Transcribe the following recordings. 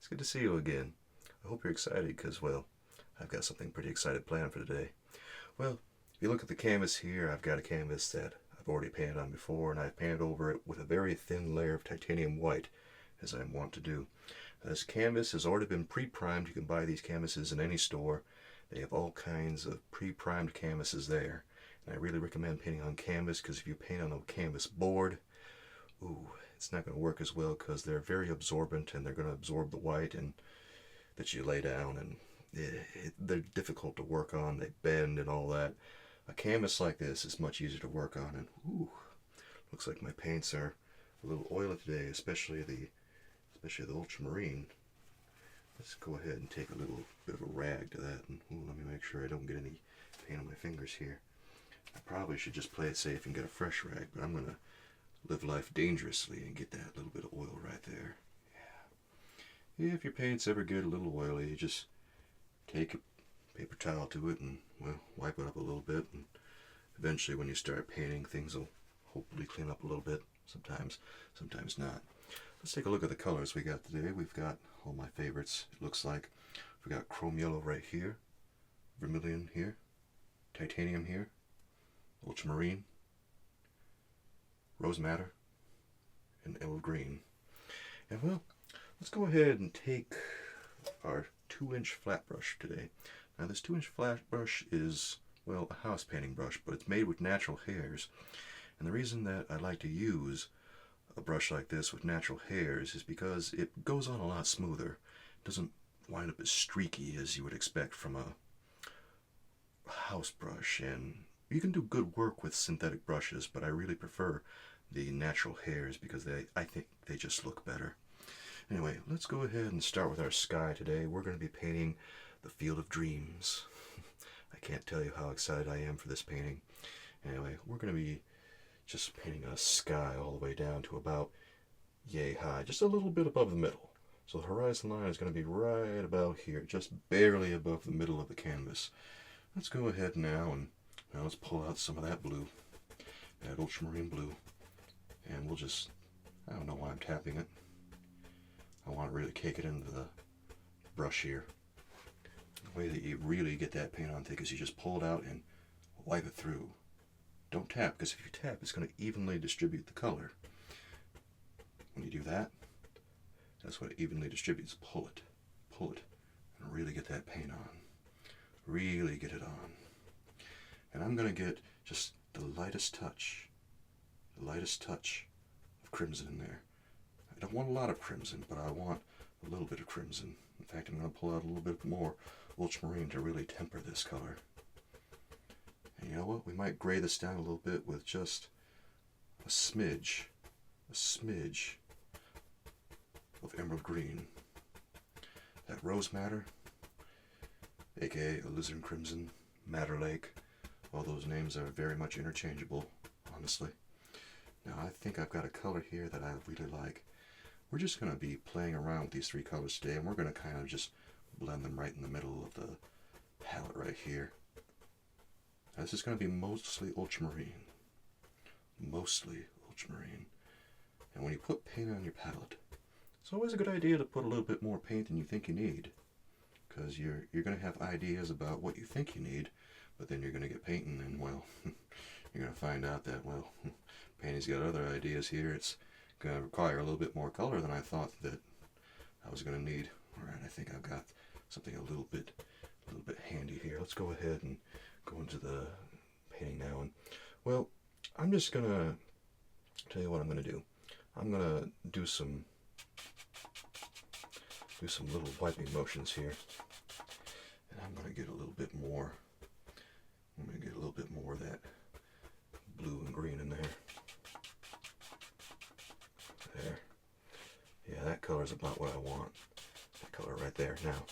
It's good to see you again. I hope you're excited because, well, I've got something pretty excited planned for today. Well, if you look at the canvas here, I've got a canvas that I've already painted on before, and I've painted over it with a very thin layer of titanium white, as I want to do. This canvas has already been pre-primed. You can buy these canvases in any store. They have all kinds of pre-primed canvases there. And I really recommend painting on canvas because if you paint on a canvas board, it's not going to work as well because they're very absorbent and they're going to absorb the white and that you lay down, and they're difficult to work on. They bend and all that. A canvas like this is much easier to work on, and looks like my paints are a little oily today, especially the ultramarine. Let's go ahead and take a little bit of a rag to that, and let me make sure I don't get any paint on my fingers here. I probably should just play it safe and get a fresh rag, but I'm going to live life dangerously and get that little bit of oil right there. Yeah. If your paints ever get a little oily, you just take a paper towel to it and, well, wipe it up a little bit, and eventually when you start painting, things will hopefully clean up a little bit. Sometimes not. Let's take a look at the colors we got today. We've got all my favorites, it looks like. We got chrome yellow right here, vermilion here, titanium here, ultramarine, rose madder, and emerald green. And well, let's go ahead and take our 2-inch flat brush today. Now this 2-inch flat brush is, well, a house painting brush, but it's made with natural hairs. And the reason that I like to use a brush like this with natural hairs is because it goes on a lot smoother. It doesn't wind up as streaky as you would expect from a house brush. And you can do good work with synthetic brushes, but I really prefer the natural hairs because I think they just look better. Anyway, let's go ahead and start with our sky today. We're going to be painting the Field of Dreams. I can't tell you how excited I am for this painting. Anyway, we're going to be just painting a sky all the way down to about yay high, just a little bit above the middle. So the horizon line is going to be right about here, just barely above the middle of the canvas. Let's go ahead now and let's pull out some of that blue, that ultramarine blue, and we'll just, I don't know why I'm tapping it. I want to really cake it into the brush here. The way that you really get that paint on thick is you just pull it out and wipe it through. Don't tap, because if you tap, it's going to evenly distribute the color. When you do that, that's what it evenly distributes. Pull it, and really get that paint on. Really get it on. And I'm going to get just the lightest touch of crimson in there. I don't want a lot of crimson, but I want a little bit of crimson. In fact, I'm going to pull out a little bit more ultramarine to really temper this color. And you know what? We might gray this down a little bit with just a smidge of emerald green. That rose madder, aka alizarin crimson, madder lake, all those names are very much interchangeable, honestly. Now I think I've got a color here that I really like. We're just going to be playing around with these 3 colors today, and we're going to kind of just blend them right in the middle of the palette right here. Now, this is going to be mostly ultramarine. And when you put paint on your palette, it's always a good idea to put a little bit more paint than you think you need, because you're going to have ideas about what you think you need, but then you're going to get painting and, well, you're going to find out that, well, painting's got other ideas here. It's going to require a little bit more color than I thought that I was going to need. Alright, I think I've got something a little bit handy here. Let's go ahead and go into the painting now. And, well, I'm just going to tell you what I'm going to do. I'm going to do some little wiping motions here. And I'm going to get a little bit more. I'm going to get a little bit more of that blue and green in there. There. Yeah, that color is about what I want. That color right there. Now,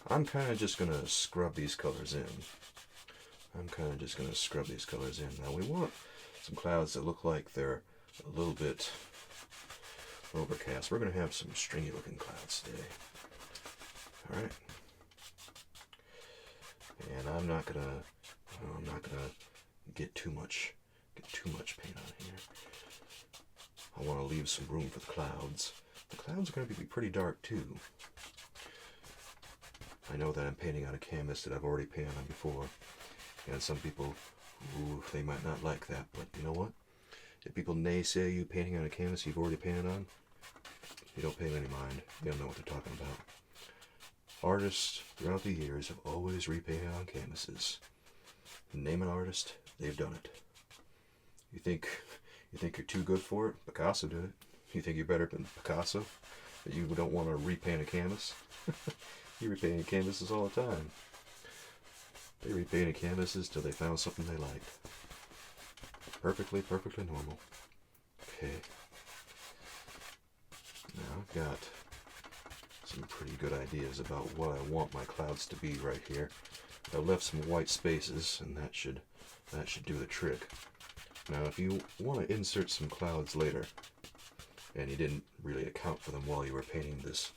I'm kind of just going to scrub these colors in. Now, we want some clouds that look like they're a little bit overcast. We're going to have some stringy looking clouds today. Alright. And I'm not going to get too much paint on here. I want to leave some room for the clouds The clouds are going to be pretty dark too. I know that I'm painting on a canvas that I've already painted on before, and some people, ooh, they might not like that, but you know what? If people naysay you painting on a canvas you've already painted on, you don't pay them any mind. They don't know what they're talking about. Artists throughout the years have always repainted on canvases. Name an artist, they've done it. You think you're too good for it? Picasso did it. You think you're better than Picasso? That you don't want to repaint a canvas? You repaint canvases all the time. They repainted canvases till they found something they liked. Perfectly normal. Okay. Now I've got some pretty good ideas about what I want my clouds to be right here. I left some white spaces, and that should do the trick. Now, if you want to insert some clouds later, and you didn't really account for them while you were painting this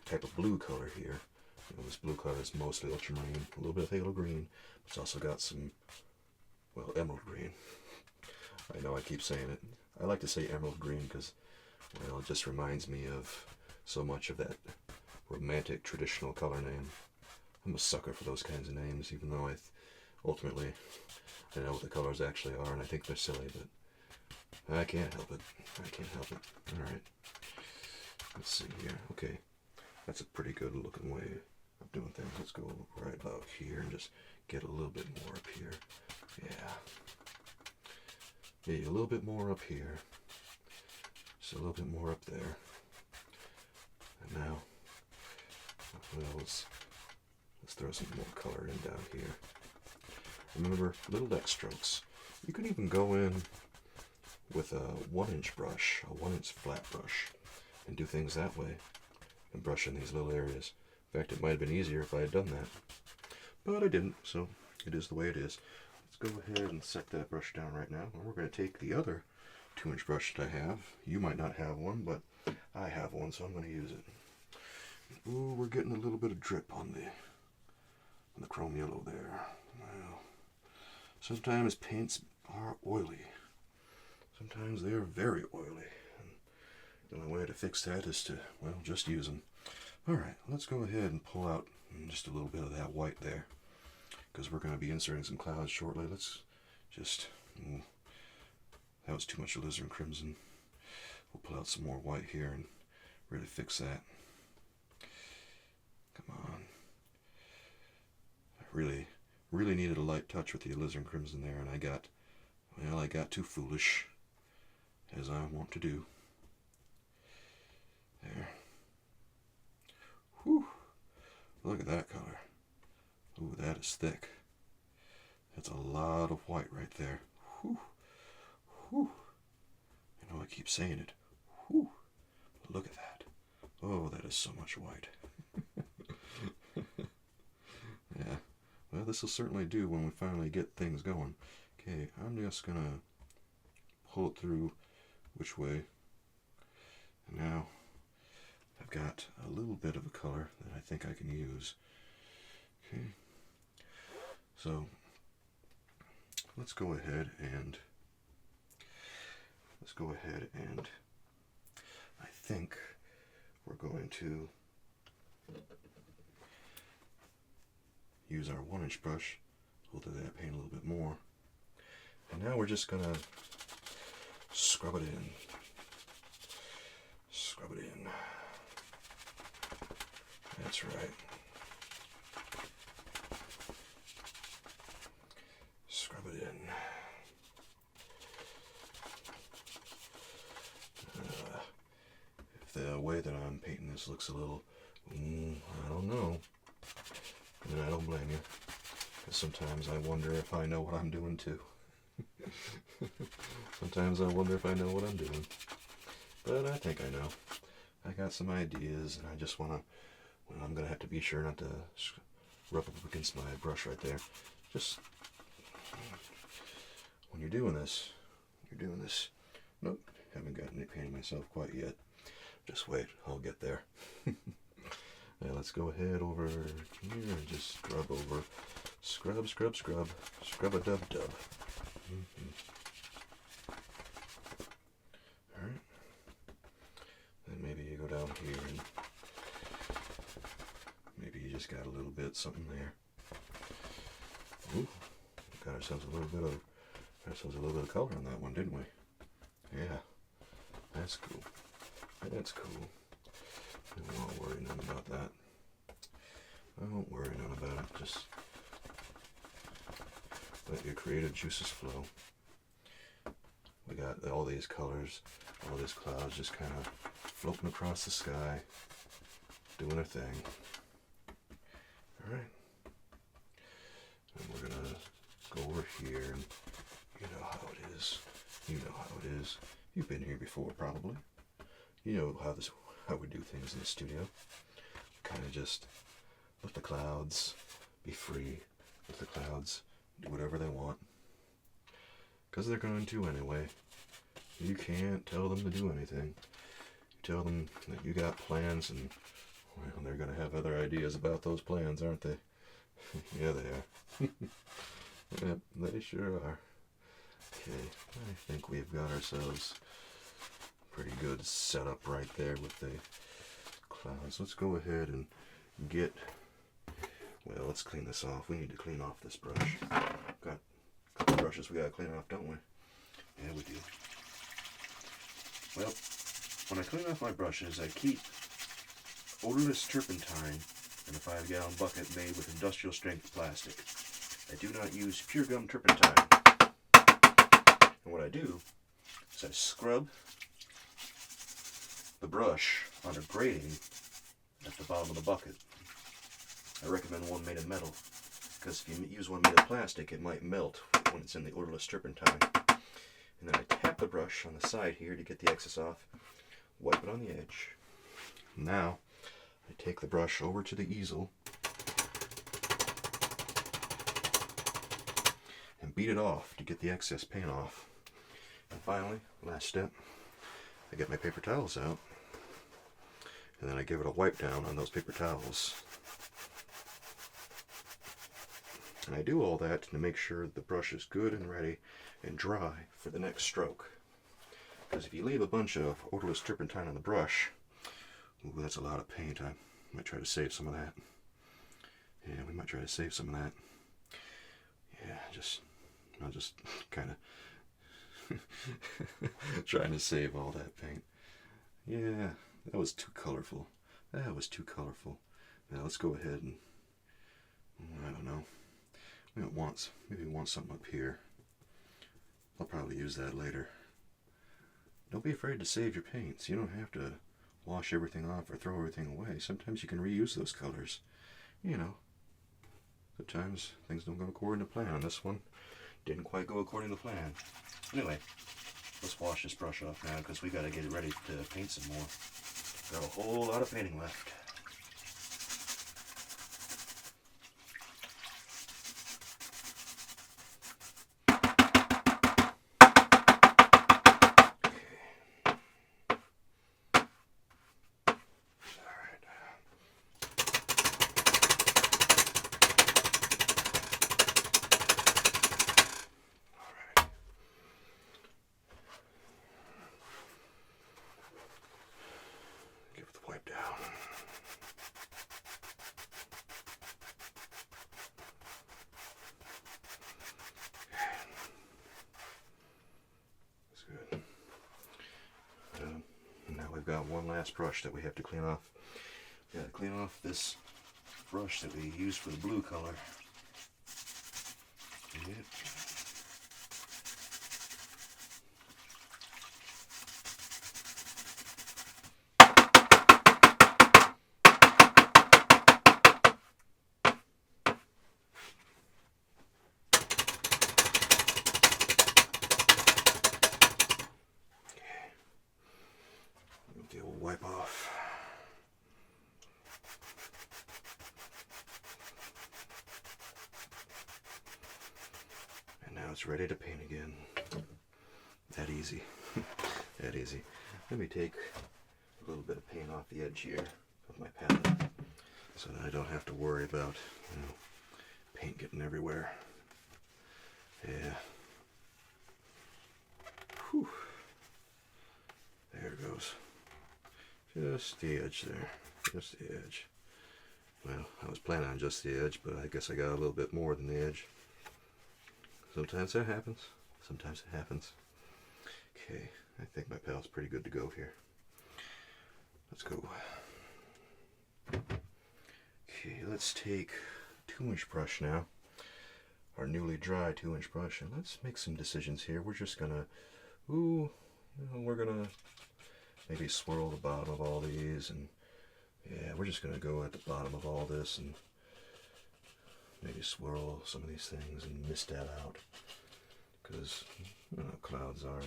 type of blue color here, you know, this blue color is mostly ultramarine, a little bit of phthalo green, but it's also got some, well, emerald green. I know I keep saying it. I like to say emerald green because, well, it just reminds me of so much of that romantic traditional color name. I'm a sucker for those kinds of names, even though ultimately I know what the colors actually are, and I think they're silly, but I can't help it. I can't help it. Alright. Let's see here. Okay. That's a pretty good looking way of doing things. Let's go right about here and just get a little bit more up here. Yeah. Maybe a little bit more up here. Just a little bit more up there. And now, well, let's throw some more color in down here. Remember, little deck strokes. You can even go in with a 1-inch brush, a 1-inch flat brush, and do things that way, and brush in these little areas. In fact, it might have been easier if I had done that, but I didn't, so it is the way it is. Let's go ahead and set that brush down right now, and we're going to take the other 2-inch brush that I have. You might not have one, but I have one, so I'm going to use it. Ooh, we're getting a little bit of drip on the chrome yellow there. Well, sometimes paints are oily. Sometimes they are very oily. And the only way to fix that is to, well, just use them. Alright, let's go ahead and pull out just a little bit of that white there, because we're going to be inserting some clouds shortly. Let's just, that was too much alizarin crimson. We'll pull out some more white here and really fix that. Come on. I really needed a light touch with the alizarin crimson there, and I got too foolish, as I want to do. There. Whew. Look at that color. Ooh, that is thick. That's a lot of white right there. Whew. Whew. I know I keep saying it. Whew. Look at that. Oh, that is so much white. Yeah. Well, this will certainly do when we finally get things going. Okay, I'm just going to pull it through which way. And now I've got a little bit of a color that I think I can use. Okay. So let's go ahead and I think we're going to use our 1-inch brush, hold to that paint a little bit more, and now we're just gonna scrub it in. Scrub it in. That's right. Scrub it in. If the way that I'm painting this looks a little, I don't know. And I don't blame you, because sometimes I wonder if I know what I'm doing too. Sometimes I wonder if I know what I'm doing. But I think I know. I got some ideas, and I just want to, well, I'm going to have to be sure not to rub up against my brush right there. Just, when you're doing this, nope, haven't gotten it painted myself quite yet. Just wait, I'll get there. Now let's go ahead over here and just scrub over. Scrub, scrub, scrub. Scrub-a-dub-dub. Alright. here, and maybe you just got a little bit something there. Ooh, got ourselves a little bit of color on that one, didn't we? Yeah, that's cool. That's cool. I won't worry none about that. I won't worry none about it. Just let your creative juices flow. We got all these colors, all these clouds just kind of floating across the sky, doing their thing. Alright. And we're going to go over here, and you know how it is. You know how it is. You've been here before, probably. You know how we do things in the studio. Kind of just let the clouds be free. Let the clouds do whatever they want. Because they're going to anyway. You can't tell them to do anything. You tell them that you got plans, and well, they're going to have other ideas about those plans, aren't they? Yeah, they are. Yep, they sure are. Okay, I think we've got ourselves a pretty good setup right there with the clouds. Let's go ahead and well, let's clean this off. We need to clean off this brush. Got a couple brushes we got to clean off, don't we? Yeah, we do. Well, when I clean off my brushes, I keep odorless turpentine in a 5-gallon bucket made with industrial strength plastic. I do not use pure gum turpentine. And what I do is I scrub the brush on a grating at the bottom of the bucket. I recommend one made of metal, because if you use one made of plastic, it might melt when it's in the odorless turpentine. And then I tap the brush on the side here to get the excess off, wipe it on the edge. Now, I take the brush over to the easel and beat it off to get the excess paint off. And finally, last step, I get my paper towels out, and then I give it a wipe down on those paper towels. And I do all that to make sure the brush is good and ready and dry for the next stroke. Because if you leave a bunch of odorless turpentine on the brush, ooh, that's a lot of paint. I might try to save some of that. Yeah, we might try to save some of that. Yeah, I'll just kind of trying to save all that paint. Yeah, that was too colorful. That was too colorful. Now let's go ahead and, I don't know. Maybe we want something up here. I'll probably use that later. Don't be afraid to save your paints. You don't have to wash everything off or throw everything away. Sometimes you can reuse those colors. You know, sometimes things don't go according to plan. This one didn't quite go according to plan. Anyway, let's wash this brush off now, because we got to get it ready to paint some more. Got a whole lot of painting left. We've got one last brush that we have to clean off. We got to clean off this brush that we used for the blue color. Yep. Wipe off. And now it's ready to paint again. That easy. That easy. Let me take a little bit of paint off the edge here of my palette, so that I don't have to worry about, paint getting everywhere. Yeah. Whew. There it goes. Just the edge there. Just the edge. Well, I was planning on just the edge, but I guess I got a little bit more than the edge. Sometimes that happens. Sometimes it happens. Okay, I think my palette's pretty good to go here. Let's go. Okay, let's take 2-inch brush now. Our newly dry 2-inch brush, and let's make some decisions here. We're just gonna, we're gonna maybe swirl the bottom of all these, and yeah, we're just gonna go at the bottom of all this and maybe swirl some of these things and mist that out, because you know how clouds are.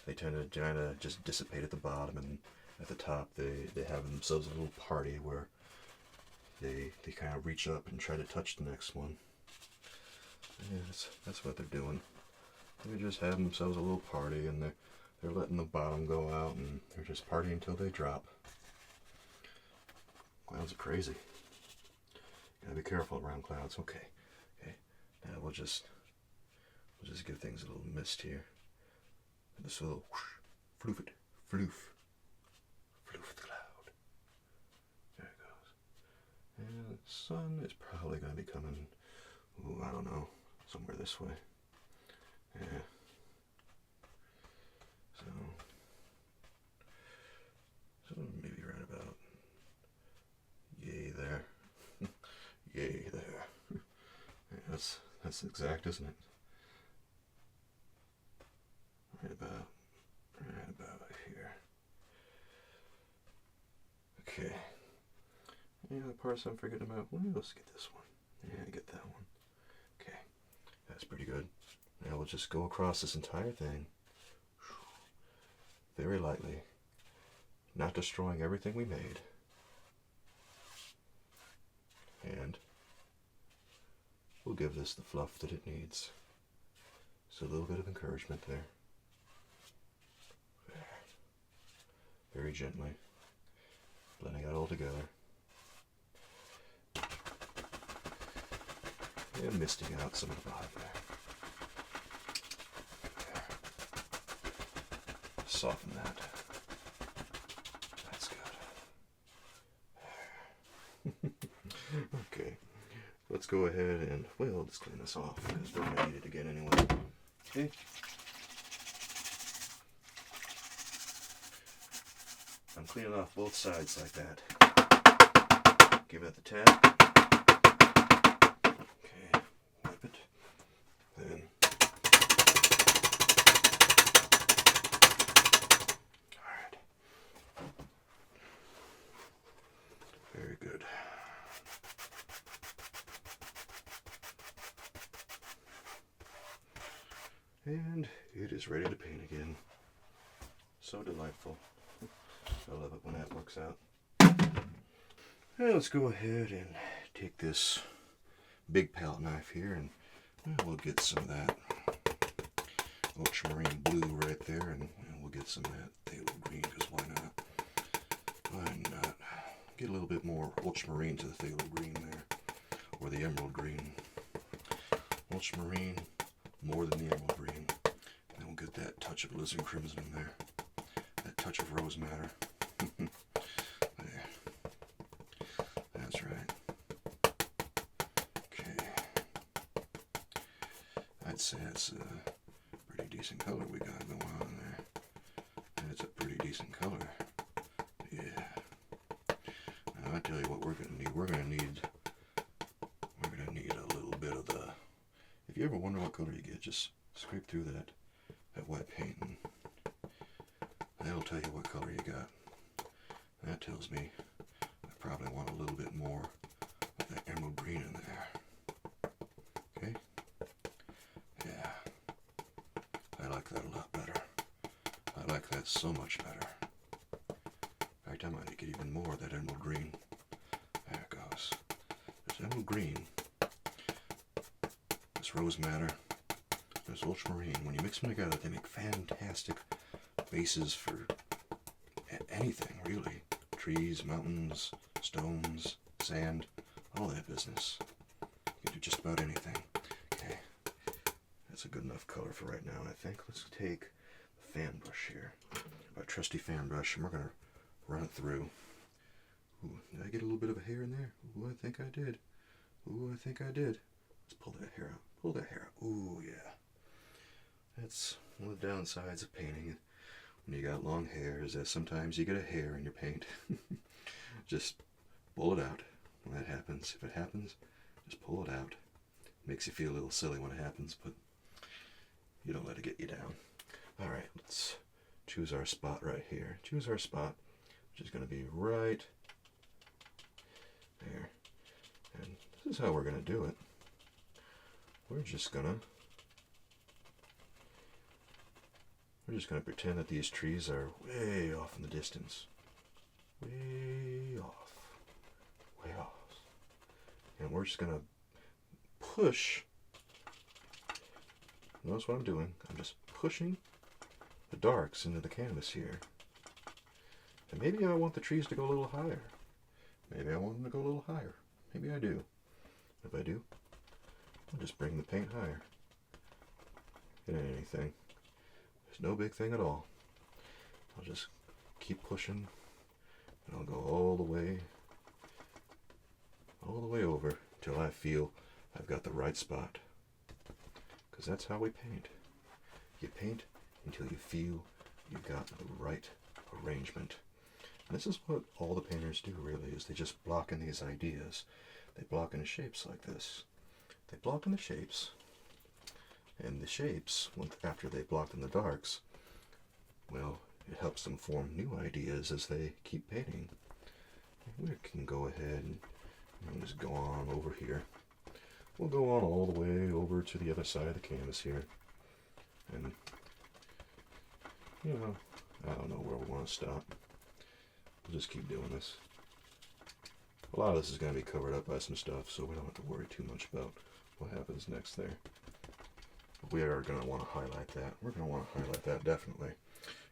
They tend to kind of just dissipate at the bottom, and at the top they have themselves a little party where they kind of reach up and try to touch the next one. Yeah, that's what they're doing. They just have themselves a little party, and they're letting the bottom go out, and they're just partying until they drop. Clouds are crazy. Gotta be careful around clouds. Okay. Now we'll just give things a little mist here. This little whoosh, floof it, floof the cloud. There it goes. And the sun is probably gonna be coming. Ooh, I don't know, somewhere this way. Yeah. So maybe right about yay there. Yay there. Yeah, that's exact, isn't it? Right about here. Okay. Any other parts I'm forgetting about? Well, let's get this one. Yeah, get that one. Okay. That's pretty good. Now we'll just go across this entire thing. Very lightly. Not destroying everything we made. And we'll give this the fluff that it needs. So a little bit of encouragement there. Very gently, blending it all together. And misting out some of the bottom there. Soften that. That's good. Okay, let's go ahead and, well, let's clean this off because we're going to need it again anyway. Okay. I'm cleaning off both sides like that. Give it the tap. Okay, wipe it. Then. Alright. Very good. And it is ready to paint again. So delightful. I love it when that works out. Now let's go ahead and take this big palette knife here, and we'll get some of that ultramarine blue right there, and we'll get some of that phthalo green, because why not? Why not? Get a little bit more ultramarine to the phthalo green there, or the emerald green. Ultramarine more than the emerald green. And then we'll get that touch of alizarin crimson in there. That touch of rose madder. There. That's right. Okay. I'd say it's a pretty decent color we got going on there. And it's a pretty decent color. Yeah. Now I tell you what we're gonna need. We're gonna need a little bit of the. If you ever wonder what color you get, just scrape through that wet paint, and that'll tell you what color you got. That tells me I probably want a little bit more of that emerald green in there. Okay? Yeah. I like that a lot better. I like that so much better. In fact, I might get even more of that emerald green. There it goes. There's emerald green. This rose madder. There's ultramarine. When you mix them together, they make fantastic bases for anything, really. Trees, mountains, stones, sand, all that business. You can do just about anything. Okay, that's a good enough color for right now, I think. Let's take the fan brush here. our trusty fan brush, and we're going to run it through. Ooh, did I get a little bit of a hair in there? Ooh, I think I did. Ooh, I think I did. Let's pull that hair out. Pull that hair out. Ooh, yeah. That's one of the downsides of painting when you got long hair, is that sometimes you get a hair in your paint. Just pull it out when that happens. If it happens, just pull it out. Makes you feel a little silly when it happens, but you don't let it get you down. Alright, let's choose our spot right here. Choose our spot, which is going to be right there. And this is how we're going to do it. We're just going to pretend that these trees are way off in the distance. Way off. Way off. And we're just going to push. Notice what I'm doing. I'm just pushing the darks into the canvas here. And maybe I want the trees to go a little higher. Maybe I want them to go a little higher. Maybe I do. If I do, I'll just bring the paint higher. It ain't anything. There's no big thing at all. I'll just keep pushing, and I'll go all the way over till I feel I've got the right spot. Because that's how we paint. You paint until you feel you've got the right arrangement. And this is what all the painters do, really, is they just block in these ideas. They block in the shapes like this. They block in the shapes, and the shapes, after they block in the darks, well, it helps them form new ideas as they keep painting. We can go ahead and just go on over here. We'll go on all the way over to the other side of the canvas here. And, I don't know where we want to stop. We'll just keep doing this. A lot of this is going to be covered up by some stuff, so we don't have to worry too much about what happens next there. We are going to want to highlight that. We're going to want to highlight that, definitely.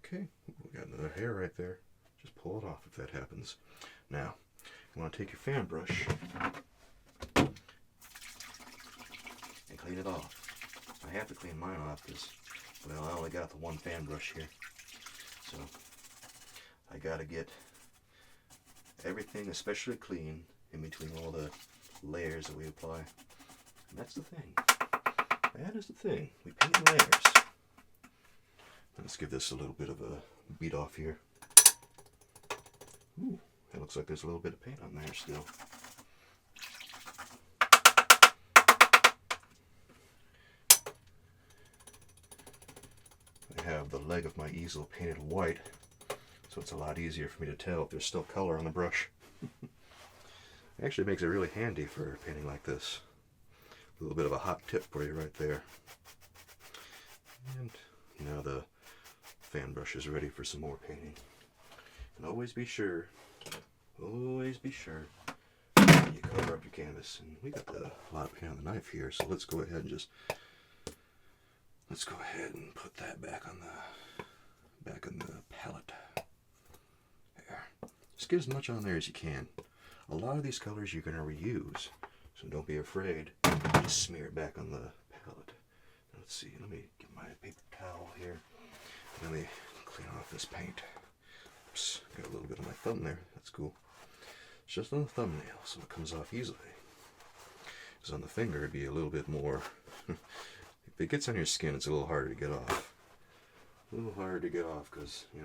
Okay, we got another hair right there. Just pull it off if that happens. Now, you want to take your fan brush and clean it off. I have to clean mine off because, well, I only got the one fan brush here. So, I got to get everything especially clean in between all the layers that we apply. And that's the thing. That is the thing. We paint in layers. Let's give this a little bit of a beat off here. Ooh, that looks like there's a little bit of paint on there still. I have the leg of my easel painted white, so it's a lot easier for me to tell if there's still color on the brush. It actually makes it really handy for painting like this. A little bit of a hot tip for you right there. And now the fan brush is ready for some more painting. And always be sure you cover up your canvas. And we got a lot of paint on the knife here, so let's go ahead and put that back on the palette. There. Just get as much on there as you can. A lot of these colors you're going to reuse, so don't be afraid. Just smear it back on the palette. Let's see, let me get my paper towel here. Let me clean off this paint. Oops, got a little bit on my thumb there. That's cool. It's just on the thumbnail, so it comes off easily. Because on the finger, it'd be a little bit more... If it gets on your skin, it's a little harder to get off. A little harder to get off because, it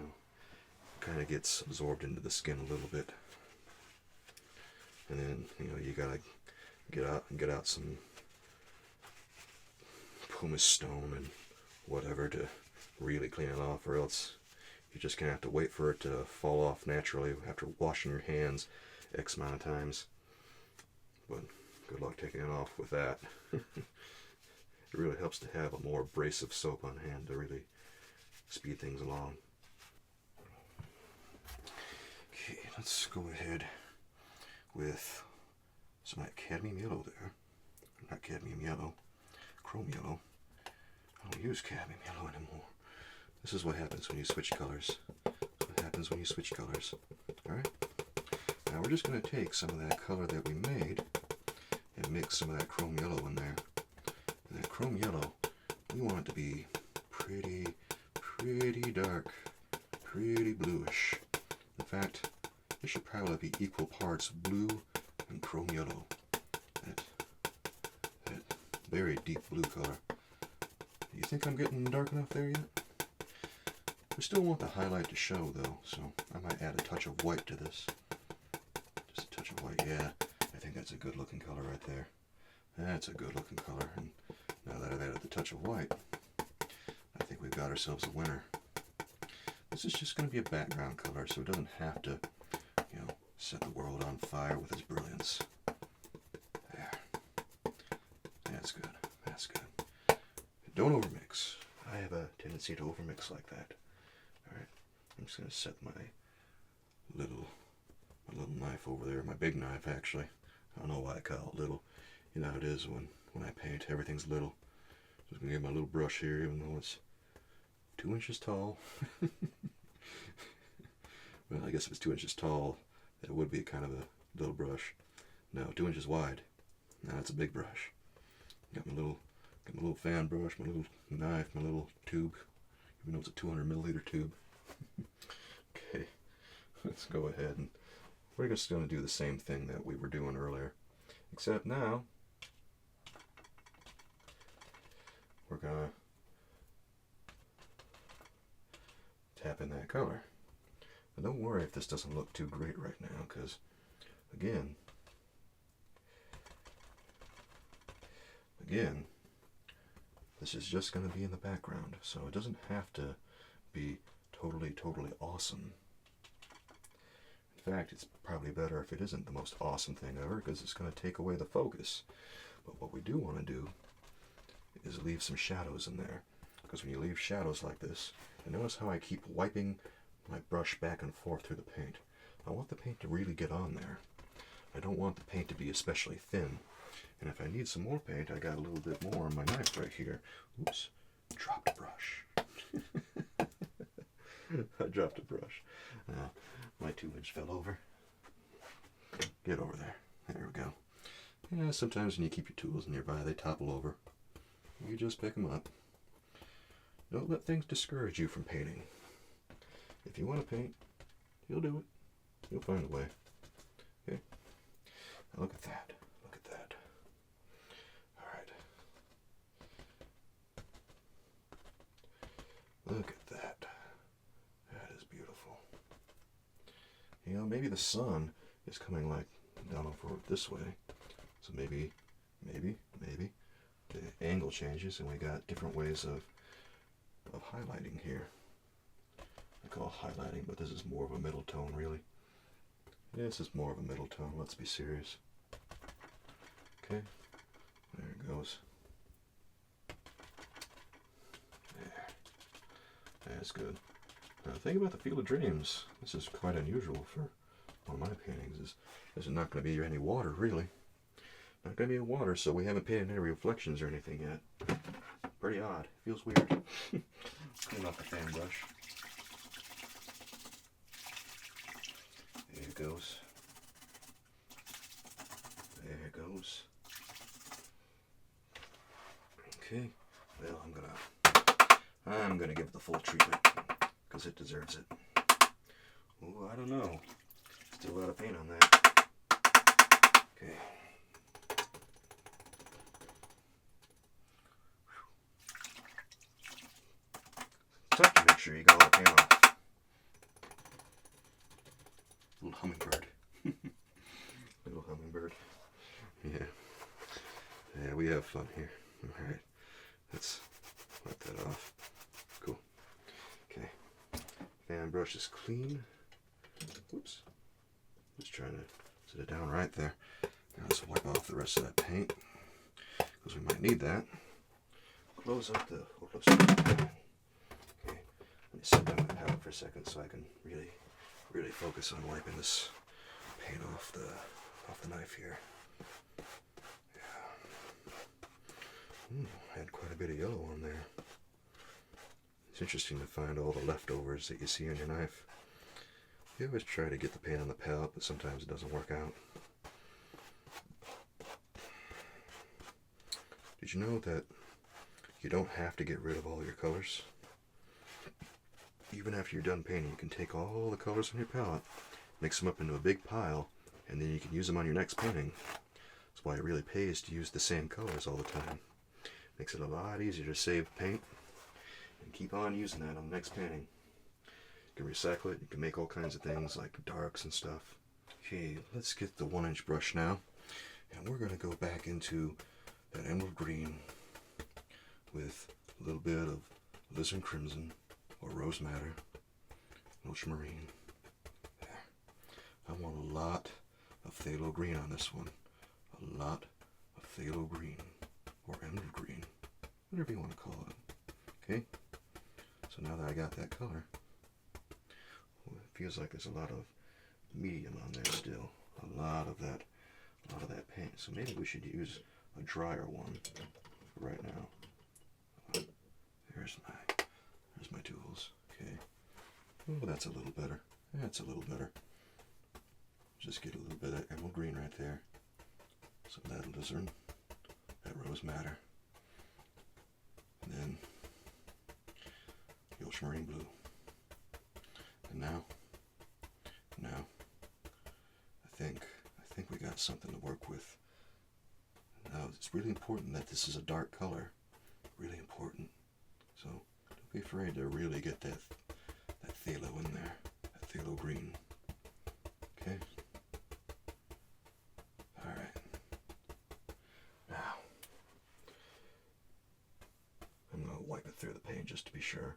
kind of gets absorbed into the skin a little bit. And then, you gotta get out some pumice stone and whatever to really clean it off, or else you're just gonna have to wait for it to fall off naturally after washing your hands X amount of times. But good luck taking it off with that. It really helps to have a more abrasive soap on hand to really speed things along. Okay, let's go ahead with some of that cadmium yellow there. Not cadmium yellow, chrome yellow. I don't use cadmium yellow anymore. This is what happens when you switch colors. Alright? Now we're just going to take some of that color that we made and mix some of that chrome yellow in there. And that chrome yellow, we want it to be pretty dark. pretty bluish. In fact, this should probably be equal parts blue and chrome yellow. That very deep blue color. Do you think I'm getting dark enough there yet? We still want the highlight to show though, so I might add a touch of white to this. Just a touch of white, yeah. I think that's a good looking color right there. That's a good looking color. And now that I've added the touch of white, I think we've got ourselves a winner. This is just going to be a background color, so it doesn't have to, you know, set the world on fire with its brilliance. There. That's good. That's good. Don't overmix. I have a tendency to overmix like that. Alright, I'm just going to set my little knife over there. My big knife, actually. I don't know why I call it little. You know how it is when I paint, everything's little. Just going to get my little brush here, even though it's 2 inches tall. Well, I guess if it's 2 inches tall, that would be kind of a little brush. No, 2 inches wide. Now it's a big brush. Got my little fan brush, my little knife, my little tube. Even though it's a 200 milliliter tube. Okay, let's go ahead and we're just going to do the same thing that we were doing earlier, except now we're going to tap in that color. But don't worry if this doesn't look too great right now, because again, this is just going to be in the background, so it doesn't have to be totally awesome. In fact, it's probably better if it isn't the most awesome thing ever, because it's going to take away the focus. But what we do want to do is leave some shadows in there, because when you leave shadows like this, and notice how I keep wiping my brush back and forth through the paint. I want the paint to really get on there. I don't want the paint to be especially thin. And if I need some more paint, I got a little bit more on my knife right here. Oops, dropped a brush. I dropped a brush. Now, my 2-inch fell over. Get over there. There we go. Yeah, sometimes when you keep your tools nearby, they topple over. You just pick them up. Don't let things discourage you from painting. If you want to paint, you'll do it. You'll find a way. Okay? Now look at that. Look at that. Alright. Look at that. That is beautiful. You know, maybe the sun is coming like down over this way. So maybe the angle changes and we got different ways of highlighting here. I call highlighting, but this is more of a middle tone, really. This is more of a middle tone, let's be serious. Okay, there it goes. There. That's good. Now think about the Field of Dreams. This is quite unusual for one of my paintings. There's not going to be any water, really. Not going to be any water, so we haven't painted any reflections or anything yet. Pretty odd. Feels weird. Clean off the fan brush. There it goes. There it goes. Okay. Well, I'm gonna give it the full treatment because it deserves it. Oh, I don't know. Still a lot of paint on that. Okay. Tough to make sure you got all the paint off. Little hummingbird. Little hummingbird. Yeah. Yeah, we have fun here. Alright. Let's wipe that off. Cool. Okay. Fan brush is clean. Whoops. Just trying to set it down right there. Now let's wipe off the rest of that paint, because we might need that. Close up the Okay. Let me set down my palette for a second so I can really focus on wiping this paint off the knife here. Yeah. Had quite a bit of yellow on there. It's interesting to find all the leftovers that you see on your knife. You always try to get the paint on the palette, but sometimes it doesn't work out. Did you know that you don't have to get rid of all your colors? even after you're done painting, you can take all the colors from your palette, mix them up into a big pile, and then you can use them on your next painting. That's why it really pays to use the same colors all the time. Makes it a lot easier to save paint and keep on using that on the next painting. You can recycle it, you can make all kinds of things like darks and stuff. Okay, let's get the 1-inch brush now, and we're going to go back into that emerald green with a little bit of alizarin crimson or rose madder, ultramarine. There. I want a lot of phthalo green on this one. A lot of phthalo green or emerald green, whatever you want to call it. Okay, so now that I got that color, well, it feels like there's a lot of medium on there still. A lot of that paint. So maybe we should use a drier one for right now. There's my tools. Okay. Oh, that's a little better. That's a little better. Just get a little bit of emerald green right there. Some of that alizarin, that rose madder, and then the ultramarine blue. And now, I think we got something to work with. Now it's really important that this is a dark color. Really important. So don't be afraid to really get that phthalo in there, that phthalo green. Okay. All right. Now I'm gonna wipe it through the paint just to be sure.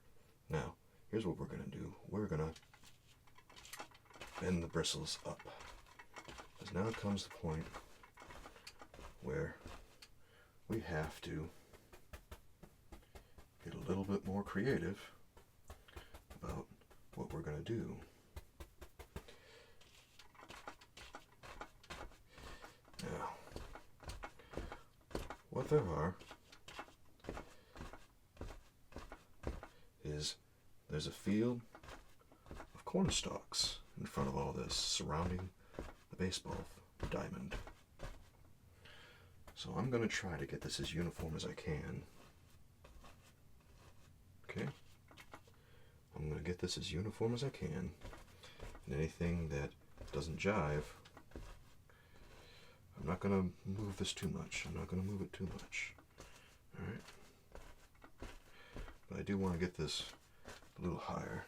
Now here's what we're gonna do. We're gonna bend the bristles up. Because now comes the point where we have to get a little bit more creative about what we're going to do. Now, what there are is there's a field of corn stalks in front of all this, surrounding the baseball diamond. So I'm going to try to get this as uniform as I can. Okay? I'm going to get this as uniform as I can. And anything that doesn't jive, I'm not going to move this too much. I'm not going to move it too much. Alright? But I do want to get this a little higher.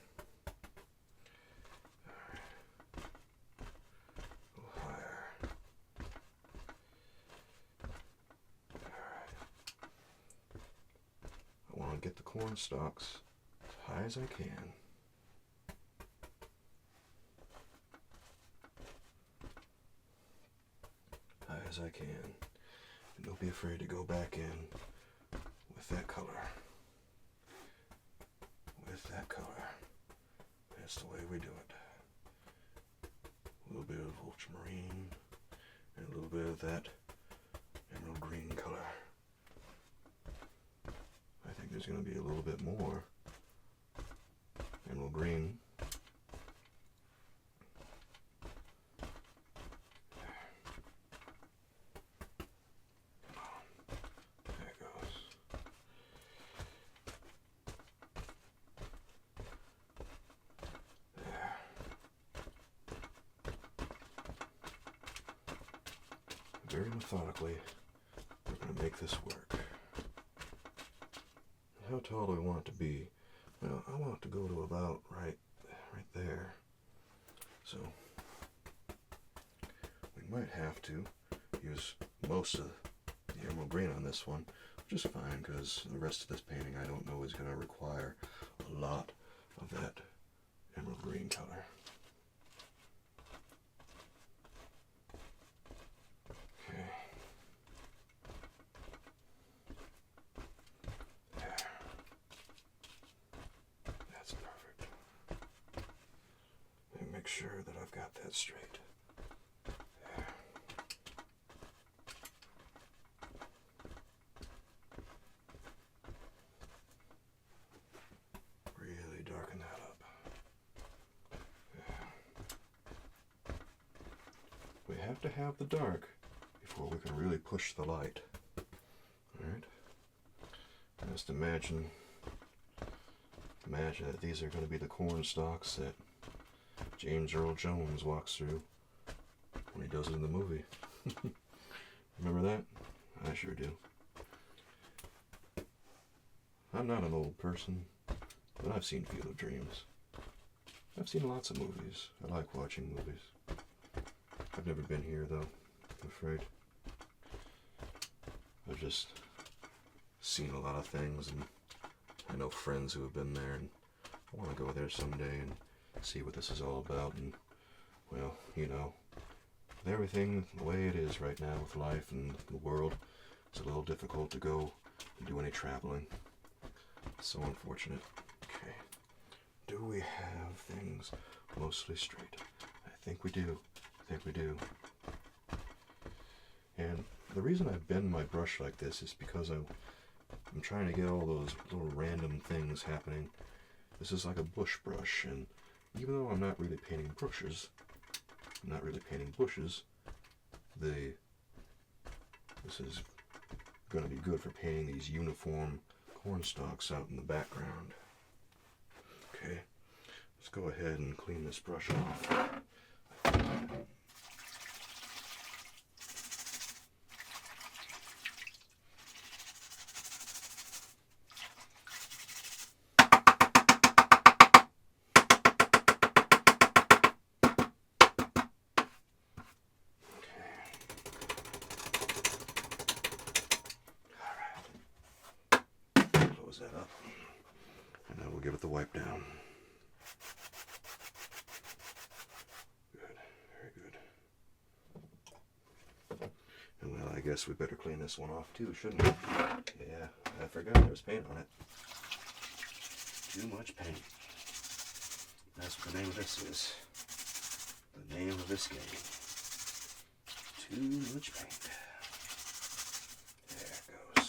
Get the corn stalks as high as I can. High as I can. And don't be afraid to go back in with that color. With that color. That's the way we do it. A little bit of ultramarine and a little bit of that emerald green color. I think there's going to be a little bit more emerald green. There it goes. There. Very methodically, we're going to make this work. How tall do we want it to be? Well, I want it to go to about right there. So we might have to use most of the emerald green on this one, which is fine because the rest of this painting I don't know is going to require a lot of that emerald green color. Okay. Make sure that I've got that straight. There. Really darken that up. Yeah. We have to have the dark before we can really push the light. Alright? Just imagine imagine that these are going to be the corn stalks that James Earl Jones walks through when he does it in the movie. Remember that? I sure do. I'm not an old person, but I've seen Field of Dreams. I've seen lots of movies. I like watching movies. I've never been here, though, I'm afraid. I've just seen a lot of things, and I know friends who have been there, and I want to go there someday and see what this is all about. And, well, you know, with everything the way it is right now with life and the world, it's a little difficult to go and do any traveling. So unfortunate. Okay. Do we have things mostly straight? I think we do. And the reason I bend my brush like this is because I'm trying to get all those little random things happening. This is like a bush brush, and even though I'm not really painting bushes, this is going to be good for painting these uniform corn stalks out in the background. Okay, let's go ahead and clean this brush off. Close that up, and now we'll give it the wipe down. Good, very good. And well, I guess we better clean this one off too, shouldn't we? Yeah, I forgot there was paint on it. Too much paint. That's what the name of this is. The name of this game. Too much paint. There it goes.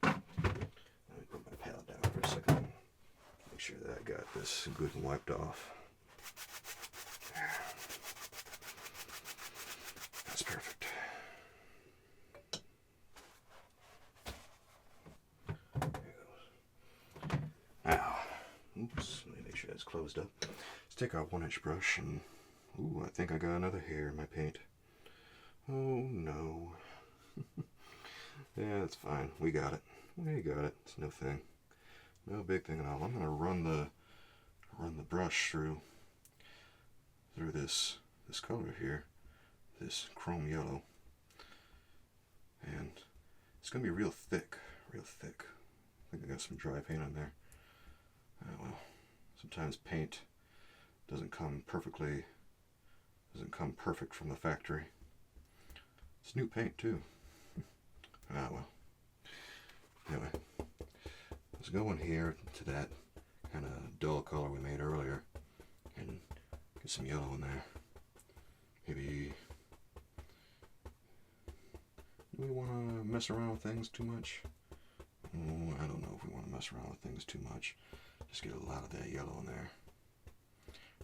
Let me put my palette down for a second. Make sure that I got this good and wiped off. That's perfect. There it goes. Now, oops, let me make sure that's closed up. Let's take our 1-inch brush and, ooh, I think I got another hair in my paint. Oh no. Yeah, that's fine. We got it. It's no thing. No big thing at all. I'm gonna run the brush through this color here, this chrome yellow, and it's gonna be real thick. I think I got some dry paint on there. Well, sometimes paint doesn't come perfect from the factory. It's new paint too. Well. Anyway, let's go in here to that kind of dull color we made earlier and get some yellow in there. Maybe, do we want to mess around with things too much? Oh, I don't know if we want to mess around with things too much. Just get a lot of that yellow in there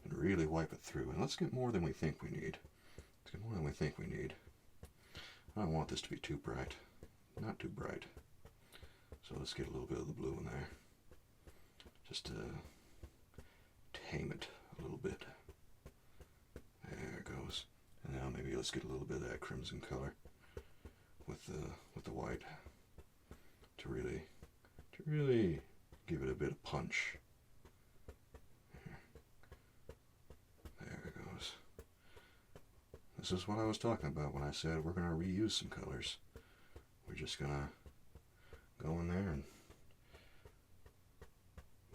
and really wipe it through. And let's get more than we think we need. I don't want this to be too bright. Not too bright. So let's get a little bit of the blue in there. Just to tame it a little bit. There it goes. And now maybe let's get a little bit of that crimson color with the white to really give it a bit of punch. There it goes. This is what I was talking about when I said we're going to reuse some colors. We're just going to go in there and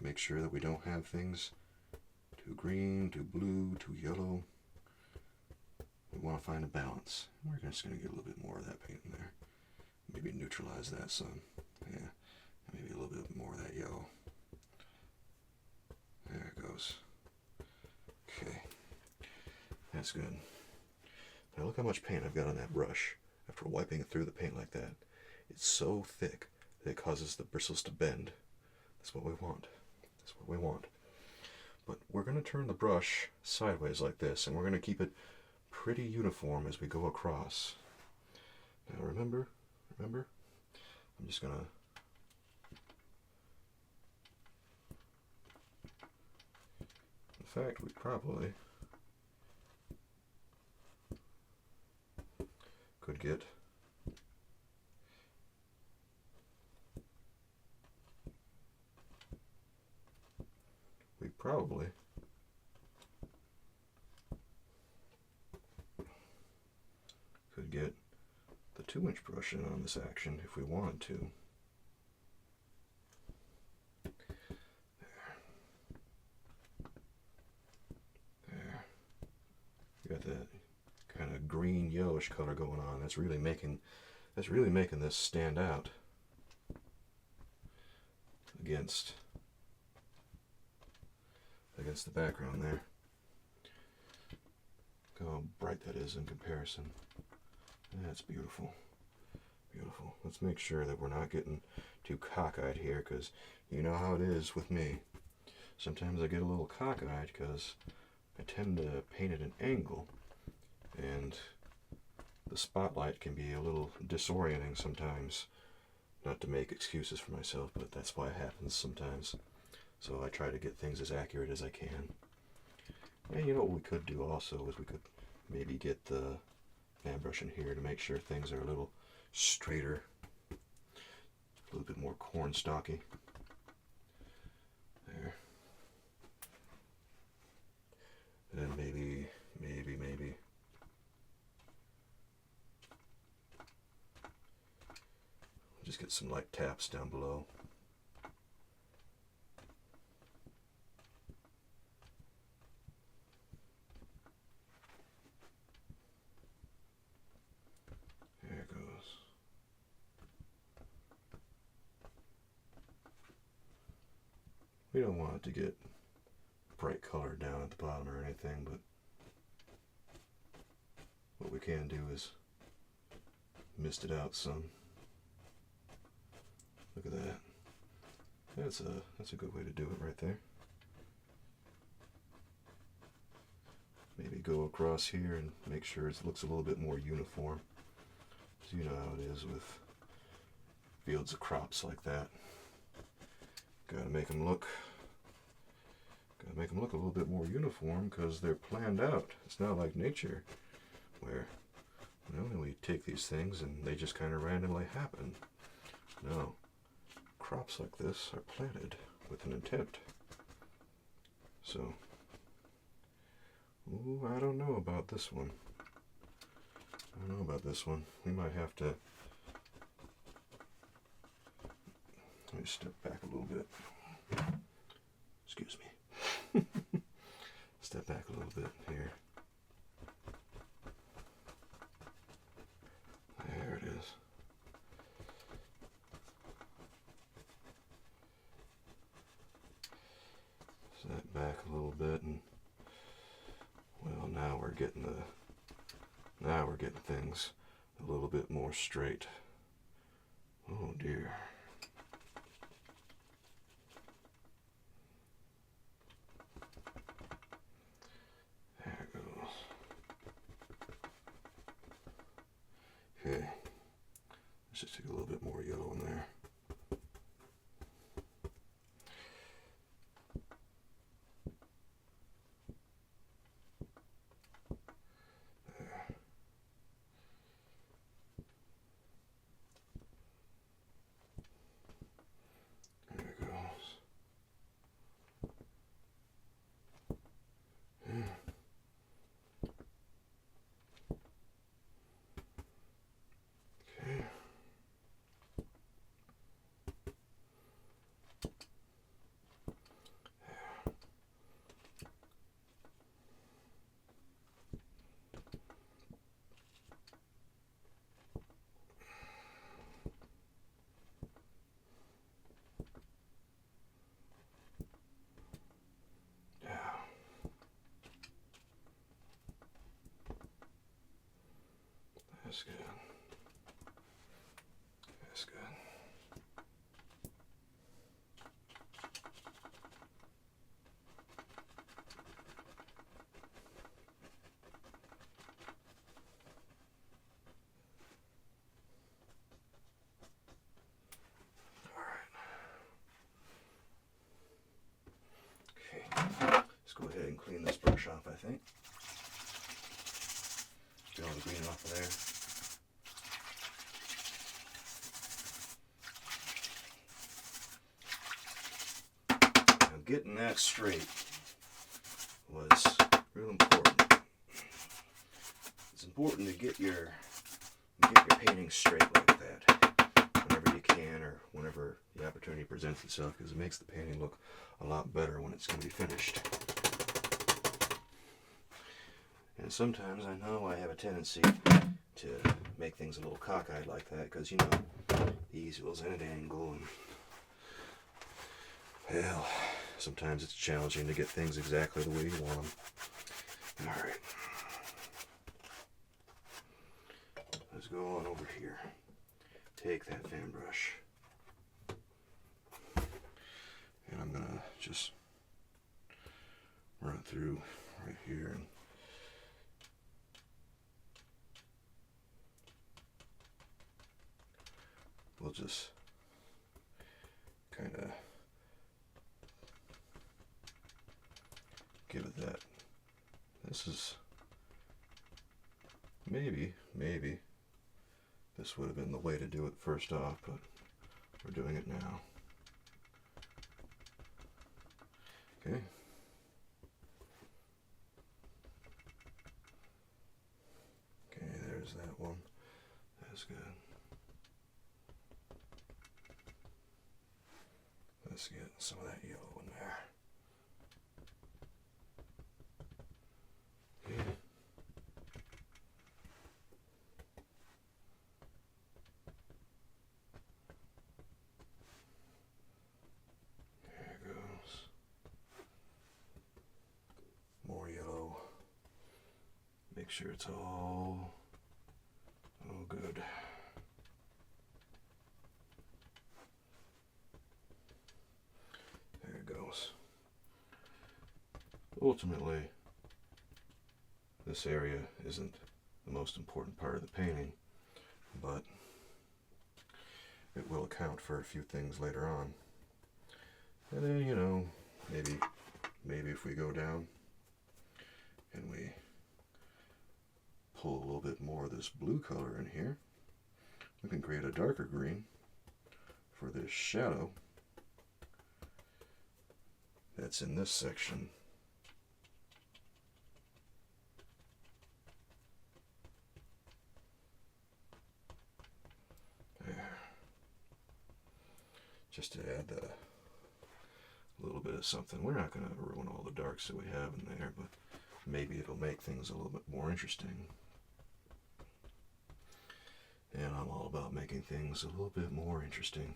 make sure that we don't have things too green, too blue, too yellow. We want to find a balance. We're just going to get a little bit more of that paint in there. Maybe neutralize that sun. Yeah, maybe a little bit more of that yellow. There it goes. Okay, that's good. Now look how much paint I've got on that brush. After wiping it through the paint like that, it's so thick that it causes the bristles to bend. That's what we want. But we're going to turn the brush sideways like this, and we're going to keep it pretty uniform as we go across. Now remember, I'm just gonna in fact, we probably could get the 2-inch brush in on this action if we wanted to. There. You got that kind of green yellowish color going on. That's really making this stand out against the background there. Look how bright that is in comparison. That's beautiful. Beautiful. Let's make sure that we're not getting too cockeyed here, because you know how it is with me. Sometimes I get a little cockeyed because I tend to paint at an angle, and the spotlight can be a little disorienting sometimes. Not to make excuses for myself, but that's why it happens sometimes. So I try to get things as accurate as I can. And you know what we could do also is we could maybe get the fan brush in here to make sure things are a little straighter, a little bit more cornstalky. There. And then maybe just get some light taps down below. There it goes. We don't want it to get bright color down at the bottom or anything, but what we can do is mist it out some. Look at that. That's a good way to do it right there. Maybe go across here and make sure it looks a little bit more uniform. So you know how it is with fields of crops like that. Gotta make them look a little bit more uniform because they're planned out. It's not like nature where, you know, we take these things and they just kind of randomly happen. No. Crops like this are planted with an intent. So, ooh, I don't know about this one. We might have to, let me step back a little bit. Excuse me. Step back a little bit here. There it is. Set back a little bit, and well, now we're getting things a little bit more straight. Oh dear. There it goes. Okay. Let's just take a little bit more yellow in there. That's good. That's good. brush off, I think. Get all the green off of there. Now getting that straight was real important. It's important to get your painting straight like that whenever you can, or whenever the opportunity presents itself, because it makes the painting look a lot better when it's going to be finished. And sometimes I know I have a tendency to make things a little cockeyed like that, because, you know, the easel's at an angle, and, well, sometimes it's challenging to get things exactly the way you want them. Alright. Let's go on over here. Take that fan brush. And I'm going to just run it through right here. And we'll just kind of give it that. This is maybe this would have been the way to do it first off, but we're doing it now. Okay. Okay, there's that one. That's good. Let's get some of that yellow in there. Okay. There it goes. More yellow. Make sure it's all good. There it goes. Ultimately, this area isn't the most important part of the painting, but it will account for a few things later on. And then, you know, maybe if we go down and we pull a little bit more of this blue color in here, we can create a darker green for this shadow that's in this section. There. Just to add a little bit of something. We're not going to ruin all the darks that we have in there, but maybe it'll make things a little bit more interesting. And I'm all about making things a little bit more interesting.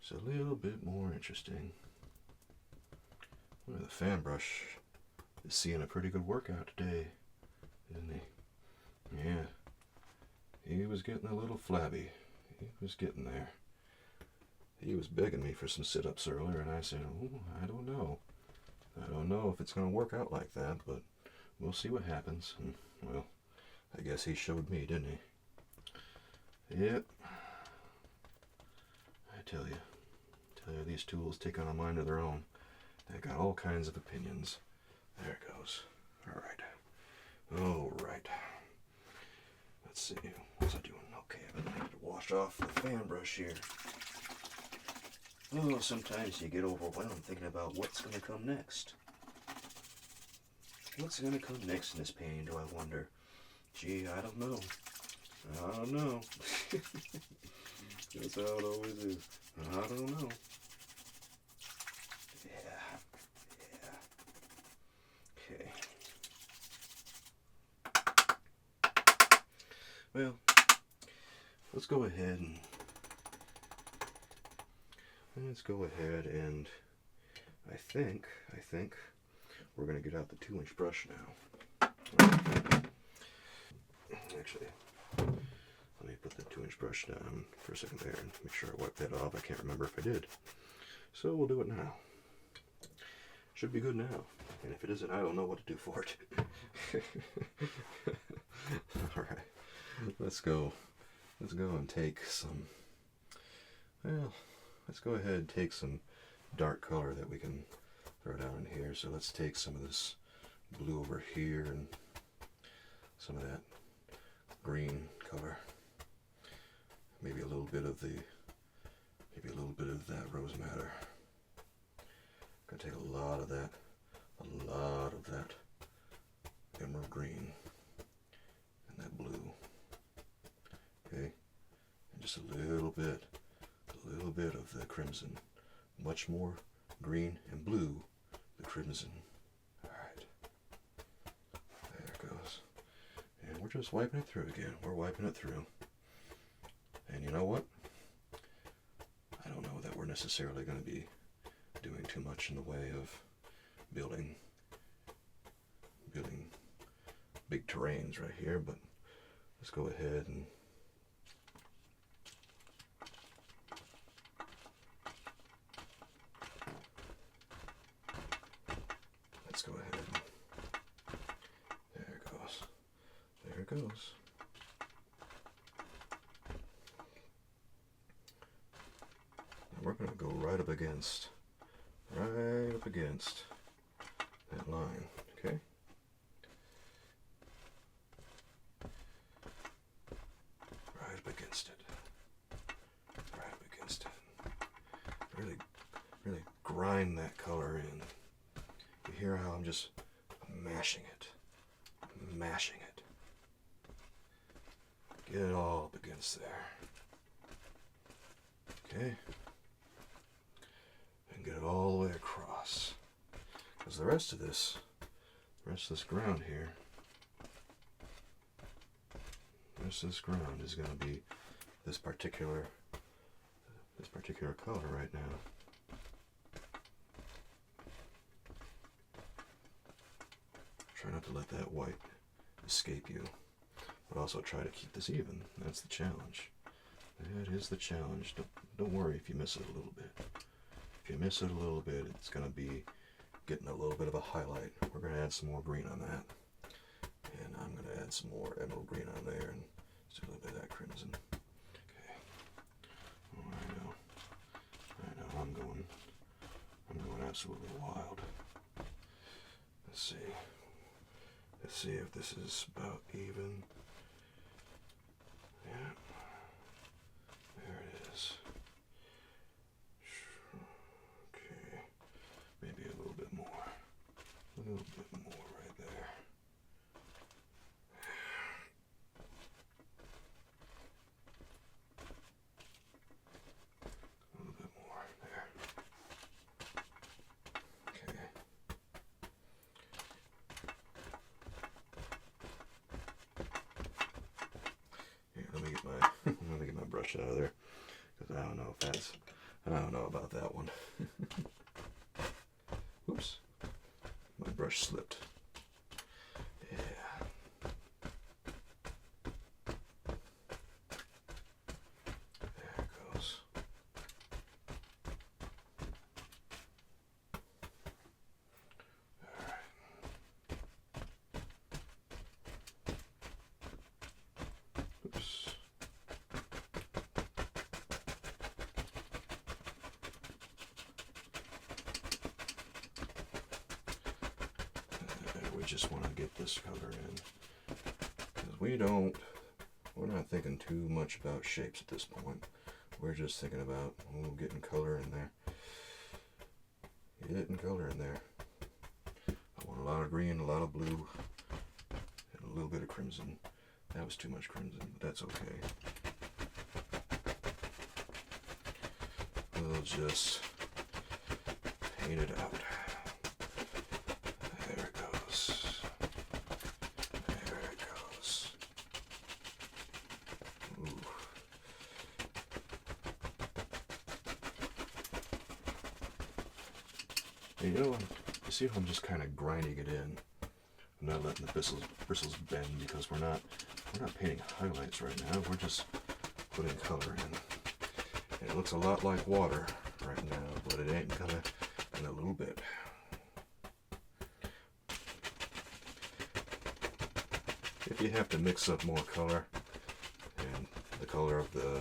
It's a little bit more interesting. Well, the fan brush is seeing a pretty good workout today, isn't he? Yeah. He was getting a little flabby. He was getting there. He was begging me for some sit-ups earlier, and I said, oh, I don't know. I don't know if it's going to work out like that, but we'll see what happens. And, well, I guess he showed me, didn't he? Yep. I tell you, these tools take on a mind of their own. They got all kinds of opinions. There it goes. All right. Let's see. What's I doing? Okay, I have to wash off the fan brush here. Oh, sometimes you get overwhelmed thinking about what's going to come next. What's going to come next in this painting, do I wonder? Gee, I don't know. That's how it always is. I don't know. Yeah. Okay. Well, let's go ahead and I think we're going to get out the 2-inch brush now. Actually, let me put the 2-inch brush down for a second there and make sure I wipe that off. I can't remember if I did. So we'll do it now. Should be good now. And if it isn't, I don't know what to do for it. Alright. Let's go and take some, well, let's go ahead and take some dark color that we can throw down in here. So let's take some of this blue over here and some of that green color. Maybe a little bit of that rose madder. Gonna take a lot of that emerald green and that blue. Okay, and just a little bit of the crimson. Much more green and blue, the crimson. Alright. There it goes. And we're just wiping it through again. We're wiping it through. And you know what? I don't know that we're necessarily going to be doing too much in the way of building big terrains right here, but let's go ahead and go ahead. There it goes. There it goes. And we're going to go right up against that line, okay? Right up against it. Right up against it. Really grind that color in. You hear how I'm just mashing it. Get it all up against there. Okay. And get it all the way across. Because the rest of this ground here, is going to be this particular color right now. Try not to let that white escape you, but also try to keep this even. That's the challenge. That is the challenge. Don't worry if you miss it a little bit. If you miss it a little bit, it's going to be getting a little bit of a highlight. We're going to add some more green on that. And I'm going to add some more emerald green on there and just a little bit of that crimson. Okay. Oh, I know. I'm going absolutely wild. Let's see. Let's see if this is about even. Yeah. There it is. Okay. Maybe a little bit more. A little bit more right there. A little bit more there. Okay. Here, let me get my brush out of there, because I don't know about that one. Oops, my brush slipped. Yeah. There it goes. All right. Oops. We just want to get this color in, because we're not thinking too much about shapes at this point. We're just thinking about getting color in there. Getting color in there. I want a lot of green, a lot of blue, and a little bit of crimson. That was too much crimson, but that's okay. We'll just paint it out. There it goes. There it goes. Ooh. And you know, you see how I'm just kind of grinding it in. I'm not letting the bristles bend, because we're not painting highlights right now. We're just putting color in. And it looks a lot like water right now, but it ain't gonna in a little bit. If you have to mix up more color, and the color of the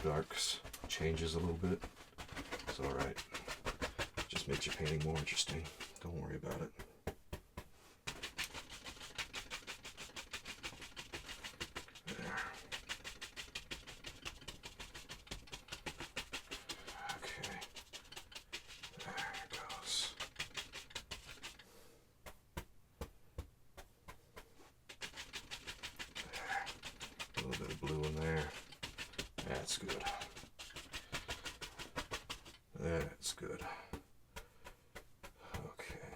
darks changes a little bit, it's alright. Just makes your painting more interesting. Don't worry about it. That's good. That's good. Okay.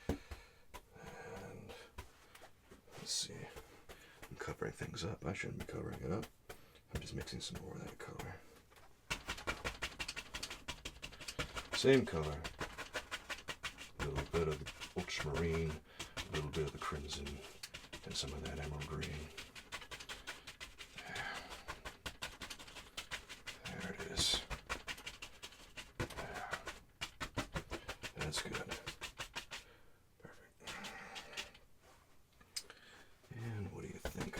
And let's see. I'm covering things up. I shouldn't be covering it up. I'm just mixing some more of that color. Same color. A little bit of ultramarine, a little bit of the crimson, and some of that emerald green. There it is. That's good. Perfect. And what do you think?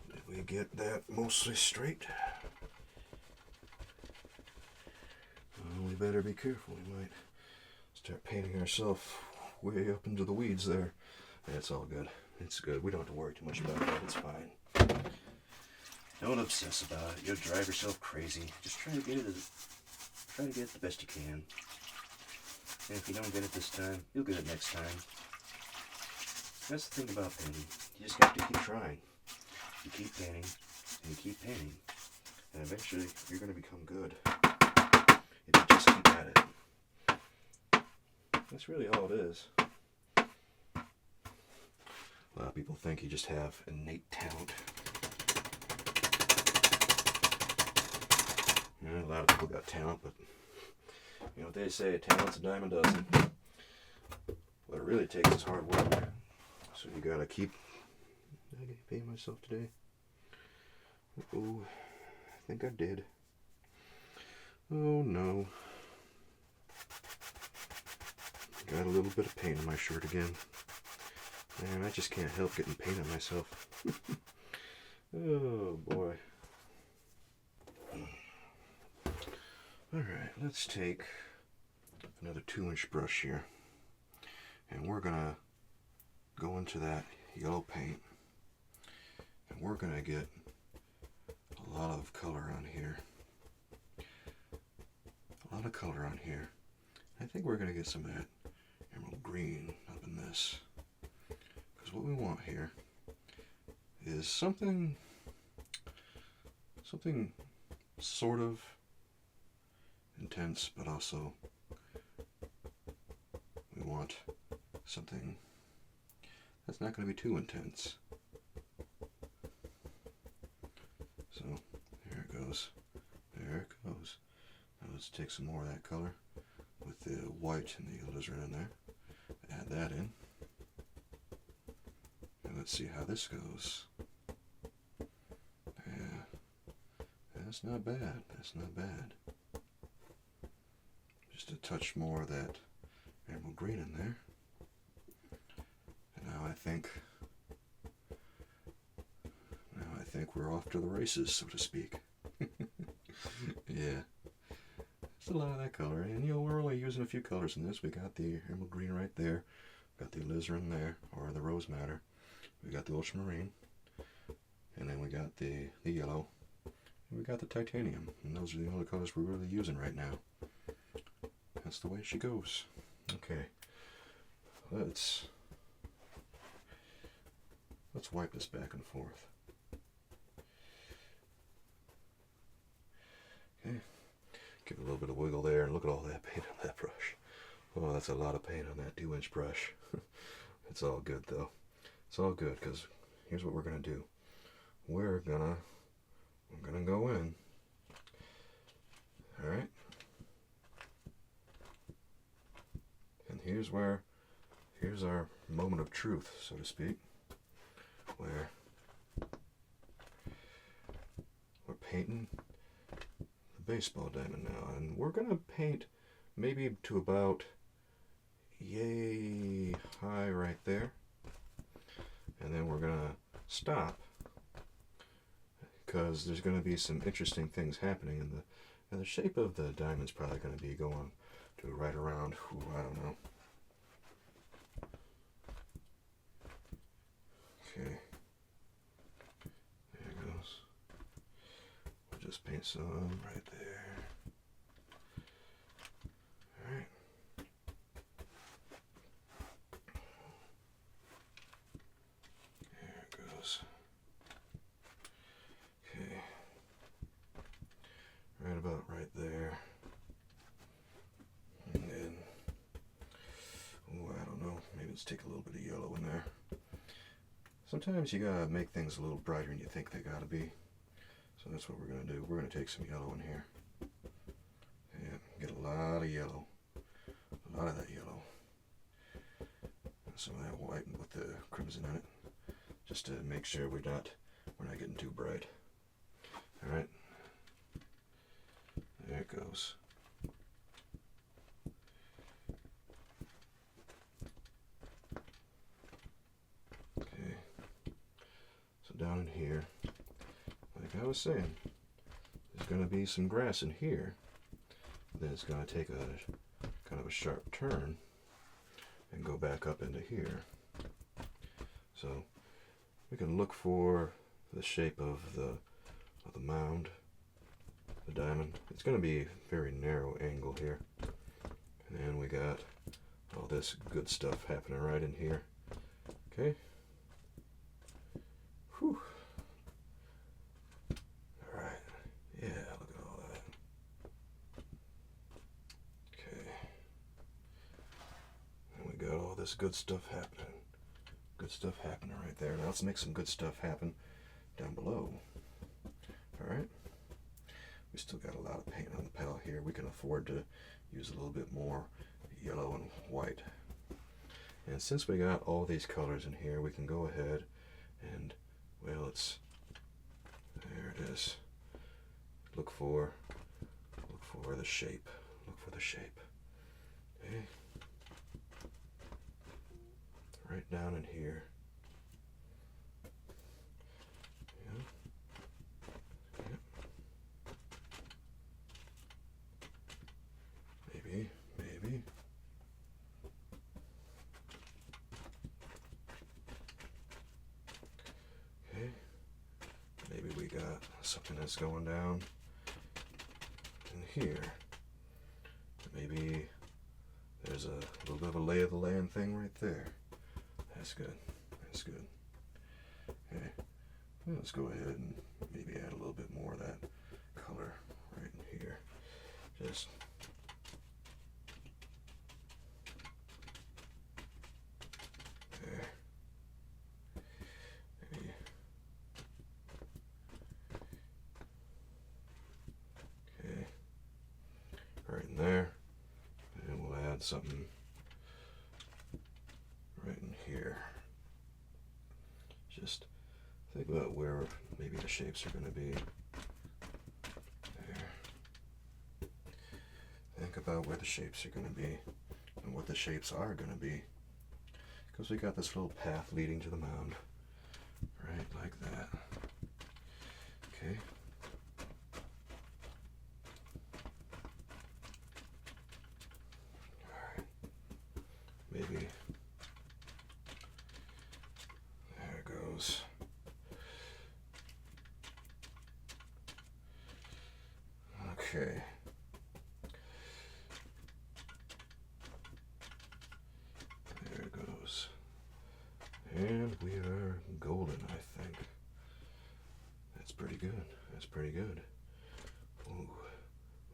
Did we get that mostly straight? Well, we better be careful. We might start painting ourselves way up into the weeds there. It's all good. It's good. We don't have to worry too much about that. It's fine. Don't obsess about it. You'll drive yourself crazy. Just try to get it the best you can. And if you don't get it this time, you'll get it next time. That's the thing about painting. You just have to keep trying. You keep painting, and you keep painting, and eventually you're going to become good. If you just keep at it. That's really all it is. A lot of people think you just have innate talent. A lot of people got talent, but you know what they say, talent's a dime a dozen. What it really takes is hard work. So you gotta keep... Did I get paint myself today? Oh, I think I did. Oh no. Got a little bit of paint on my shirt again. Man, I just can't help getting paint on myself. Oh boy. Alright, let's take another 2-inch brush here. And we're gonna go into that yellow paint. And we're gonna get a lot of color on here. A lot of color on here. I think we're gonna get some of that emerald green up in this. Because what we want here is something sort of intense, but also we want something that's not going to be too intense. So there it goes. There it goes. Now let's take some more of that color with the white and the alizarin in there. Add that in. And let's see how this goes. Yeah. That's not bad. That's not bad. Just a touch more of that emerald green in there. And now I think we're off to the races, so to speak. Yeah. It's a lot of that color. And you know, we're only using a few colors in this. We got the emerald green right there. Got the alizarin there, or the rose madder. We got the ultramarine. And then we got the yellow. And we got the titanium. And those are the only colors we're really using right now. That's the way she goes. Okay. Let's wipe this back and forth. Okay. Give it a little bit of wiggle there, and look at all that paint on that brush. Oh, that's a lot of paint on that 2-inch brush. It's all good though. It's all good, because here's what we're gonna do. We're gonna go in. Alright? And here's our moment of truth, so to speak, where we're painting the baseball diamond now, and we're gonna paint maybe to about yay high right there, and then we're gonna stop because there's gonna be some interesting things happening, and the shape of the diamond's probably gonna be going to right around, I don't know. Okay, there it goes. We'll just paint some right there. Alright. Let's take a little bit of yellow in there. Sometimes you gotta make things a little brighter than you think they gotta be. So that's what we're gonna do. We're gonna take some yellow in here. And get a lot of yellow. A lot of that yellow. And some of that white with the crimson in it. Just to make sure we're not getting too bright. Alright. There it goes. Okay. So down in here, like I was saying, there's going to be some grass in here. Then it's going to take a kind of a sharp turn and go back up into here. So we can look for the shape of the mound, the diamond. It's going to be a very narrow angle here. And then we got all this good stuff happening right in here. Okay. Whew. Alright. Yeah, look at all that. Okay. And we got all this good stuff happening. Good stuff happening right there. Now let's make some good stuff happen down below. Alright. We still got a lot of paint on the palette here. We can afford to use a little bit more yellow and white. And since we got all these colors in here, we can go ahead and, well, there it is. Look for the shape. Look for the shape. Okay. Right down in here. Maybe. Okay. Maybe we got something that's going down in here. Maybe there's a little bit of a lay of the land thing right there. That's good. That's good. Okay. Well, let's go ahead and maybe add a little bit more of that color right in here. Just there, and we'll add something right in here. Just think about where maybe the shapes are going to be. There. Think about where the shapes are going to be and what the shapes are going to be, because we got this little path leading to the mound, right like that. Okay. Maybe there it goes. Okay. There it goes. And we are golden, I think. That's pretty good. That's pretty good.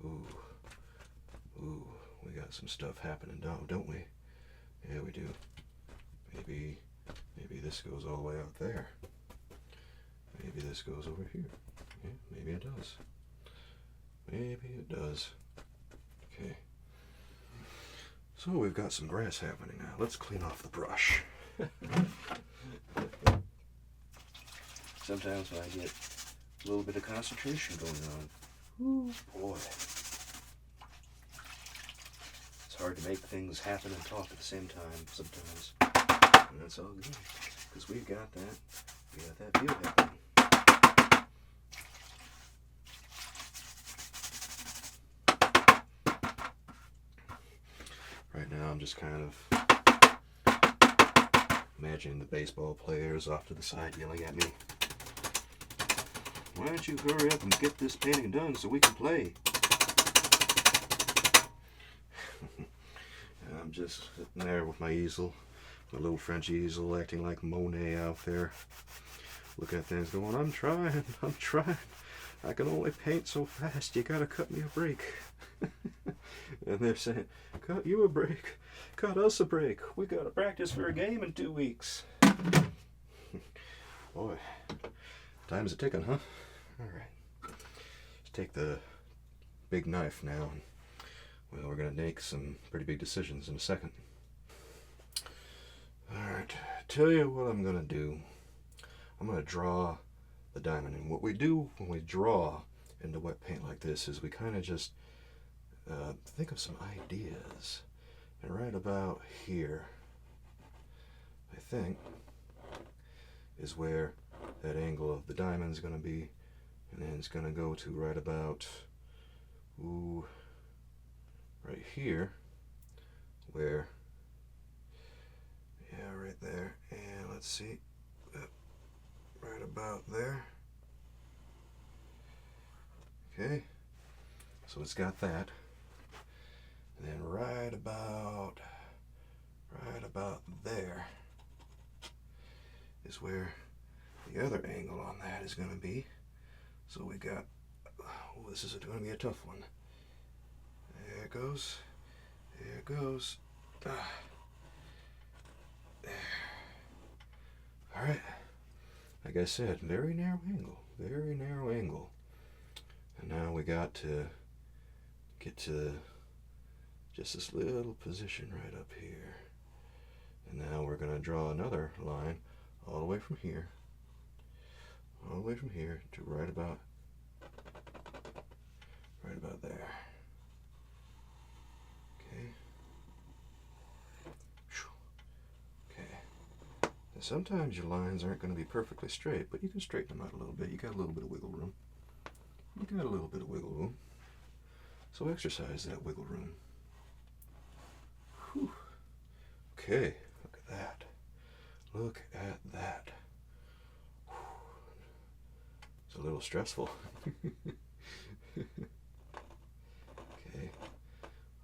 Ooh. We got some stuff happening, don't we? Yeah, we do. Maybe this goes all the way out there. Maybe this goes over here. Yeah, maybe it does. Maybe it does. Okay. So we've got some grass happening now. Let's clean off the brush. Sometimes when I get a little bit of concentration going on, ooh, boy. It's hard to make things happen and talk at the same time sometimes. And that's all good, because we've got that. We got that view happening. Right now I'm just kind of imagining the baseball players off to the side yelling at me. Why don't you hurry up and get this painting done so we can play? I'm just sitting there with my easel, my little French easel, acting like Monet out there, looking at things going, I'm trying, I can only paint so fast, you gotta cut me a break. And they're saying, cut you a break, cut us a break. We got to practice for a game in 2 weeks. Boy, time's a ticking, huh? All right. Let's take the big knife now. Well, we're going to make some pretty big decisions in a second. All right, tell you what I'm going to do. I'm going to draw the diamond. And what we do when we draw into wet paint like this is we kind of just think of some ideas. And right about here, I think, is where that angle of the diamond is going to be. And then it's going to go to right about, right here, where, yeah, right there. And let's see, right about there. Okay, so it's got that. And then right about there is where the other angle on that is going to be. So we got, oh, this is going to be a tough one. There it goes. There it goes. There. All right. Like I said, very narrow angle. Very narrow angle. And now we got to get to just this little position right up here. And now we're going to draw another line all the way from here. All the way from here to right about there. Okay. Okay. Now sometimes your lines aren't going to be perfectly straight, but you can straighten them out a little bit. You got a little bit of wiggle room. You got a little bit of wiggle room. So exercise that wiggle room. Whew. Okay, look at that. Look at that. Whew. It's a little stressful. Okay.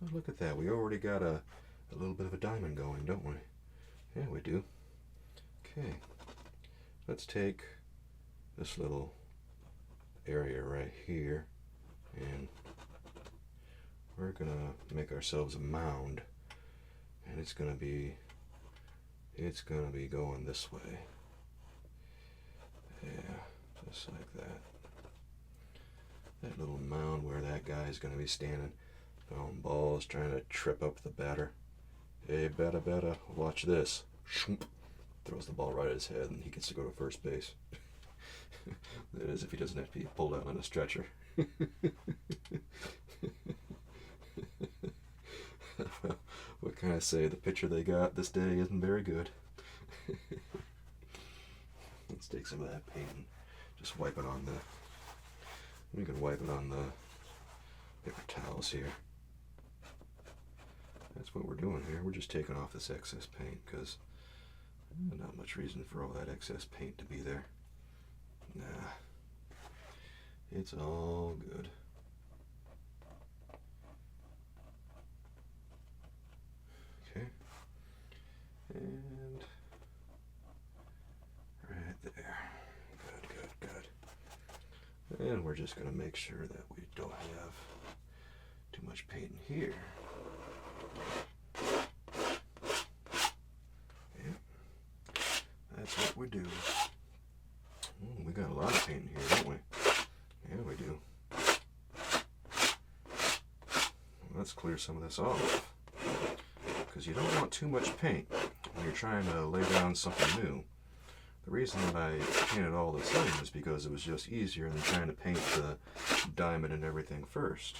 Well, look at that. We already got a little bit of a diamond going, don't we? Yeah, we do. Okay. Let's take this little area right here and we're gonna make ourselves a mound, and it's gonna be going this way. Yeah, just like that. That little mound where that guy's gonna be standing, throwing balls, trying to trip up the batter. Hey, batter, watch this. Throws the ball right at his head, and he gets to go to first base. That is, if he doesn't have to be pulled out on a stretcher. What can I say? The pitcher they got this day isn't very good. Let's take some of that paint and just wipe it on the. We can wipe it on the paper towels here. That's what we're doing here. We're just taking off this excess paint because not much reason for all that excess paint to be there. Nah, it's all good. Okay, and right there. Good. And we're just going to make sure that we don't have too much paint in here. Yeah, that's what we do. We got a lot of paint in here, don't we? Yeah, we do. Well, let's clear some of this off, because you don't want too much paint when you're trying to lay down something new. The reason that I painted all this in is because it was just easier than trying to paint the diamond and everything first.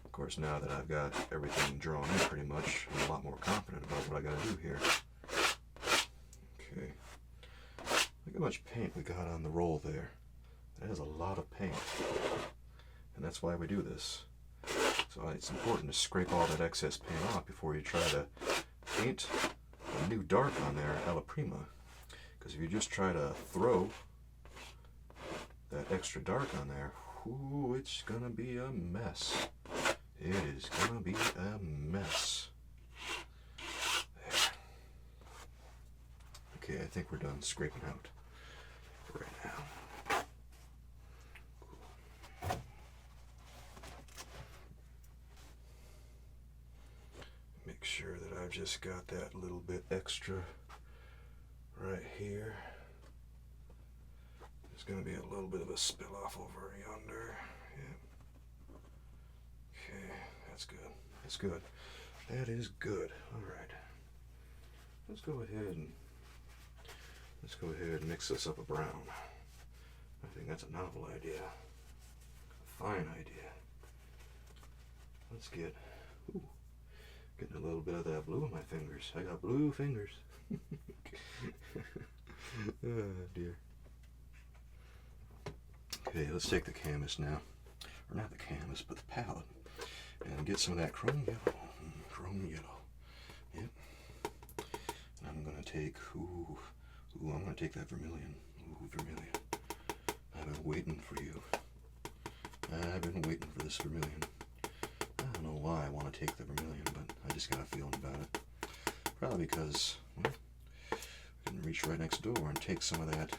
Of course, now that I've got everything drawn in pretty much, I'm a lot more confident about what I gotta do here. Okay. Look how much paint we got on the roll there. That is a lot of paint. And that's why we do this. So it's important to scrape all that excess paint off before you try to paint a new dark on there a la prima. Because if you just try to throw that extra dark on there, ooh, it's gonna be a mess. It is gonna be a mess. There. Okay, I think we're done scraping out for right now. got that little bit extra right here. There's going to be a little bit of a spill off over yonder. Yeah. Okay, that's good. That's good. That is good. All right. Let's go ahead and mix this up a brown. I think that's a novel idea. A fine idea. Let's get, getting a little bit of that blue in my fingers. I got blue fingers. Oh dear. Okay, let's take the canvas now. Or not the canvas, but the palette. And get some of that chrome yellow. Chrome yellow. Yep. And I'm going to take, I'm going to take that vermilion. Ooh, vermilion. I've been waiting for you. I've been waiting for this vermilion. I don't know why I want to take the vermilion, but I just got a feeling about it. Probably because, well, I can reach right next door and take some of that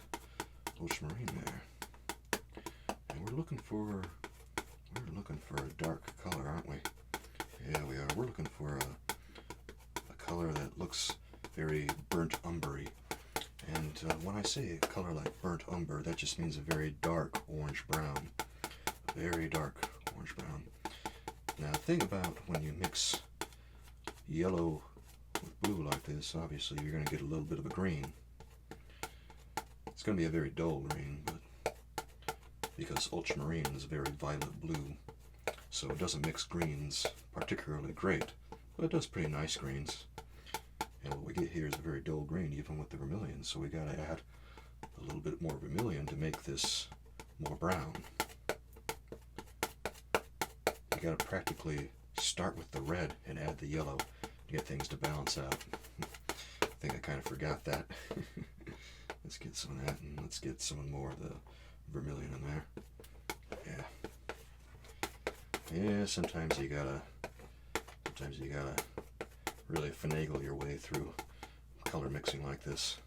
ultramarine there. And we're looking for a dark color, aren't we? Yeah, we are. We're looking for a color that looks very burnt umbery. And when I say a color like burnt umber, that just means a very dark orange brown. Very dark orange brown. Now, the thing about when you mix yellow with blue like this, obviously you're going to get a little bit of a green. It's going to be a very dull green, but because ultramarine is a very violet blue, so it doesn't mix greens particularly great, but it does pretty nice greens. And what we get here is a very dull green, even with the vermilion, so we got to add a little bit more vermilion to make this more brown. You got to practically start with the red and add the yellow to get things to balance out. I think I kind of forgot that. Let's get some of that, and let's get some more of the vermilion in there. Yeah, sometimes you gotta really finagle your way through color mixing like this.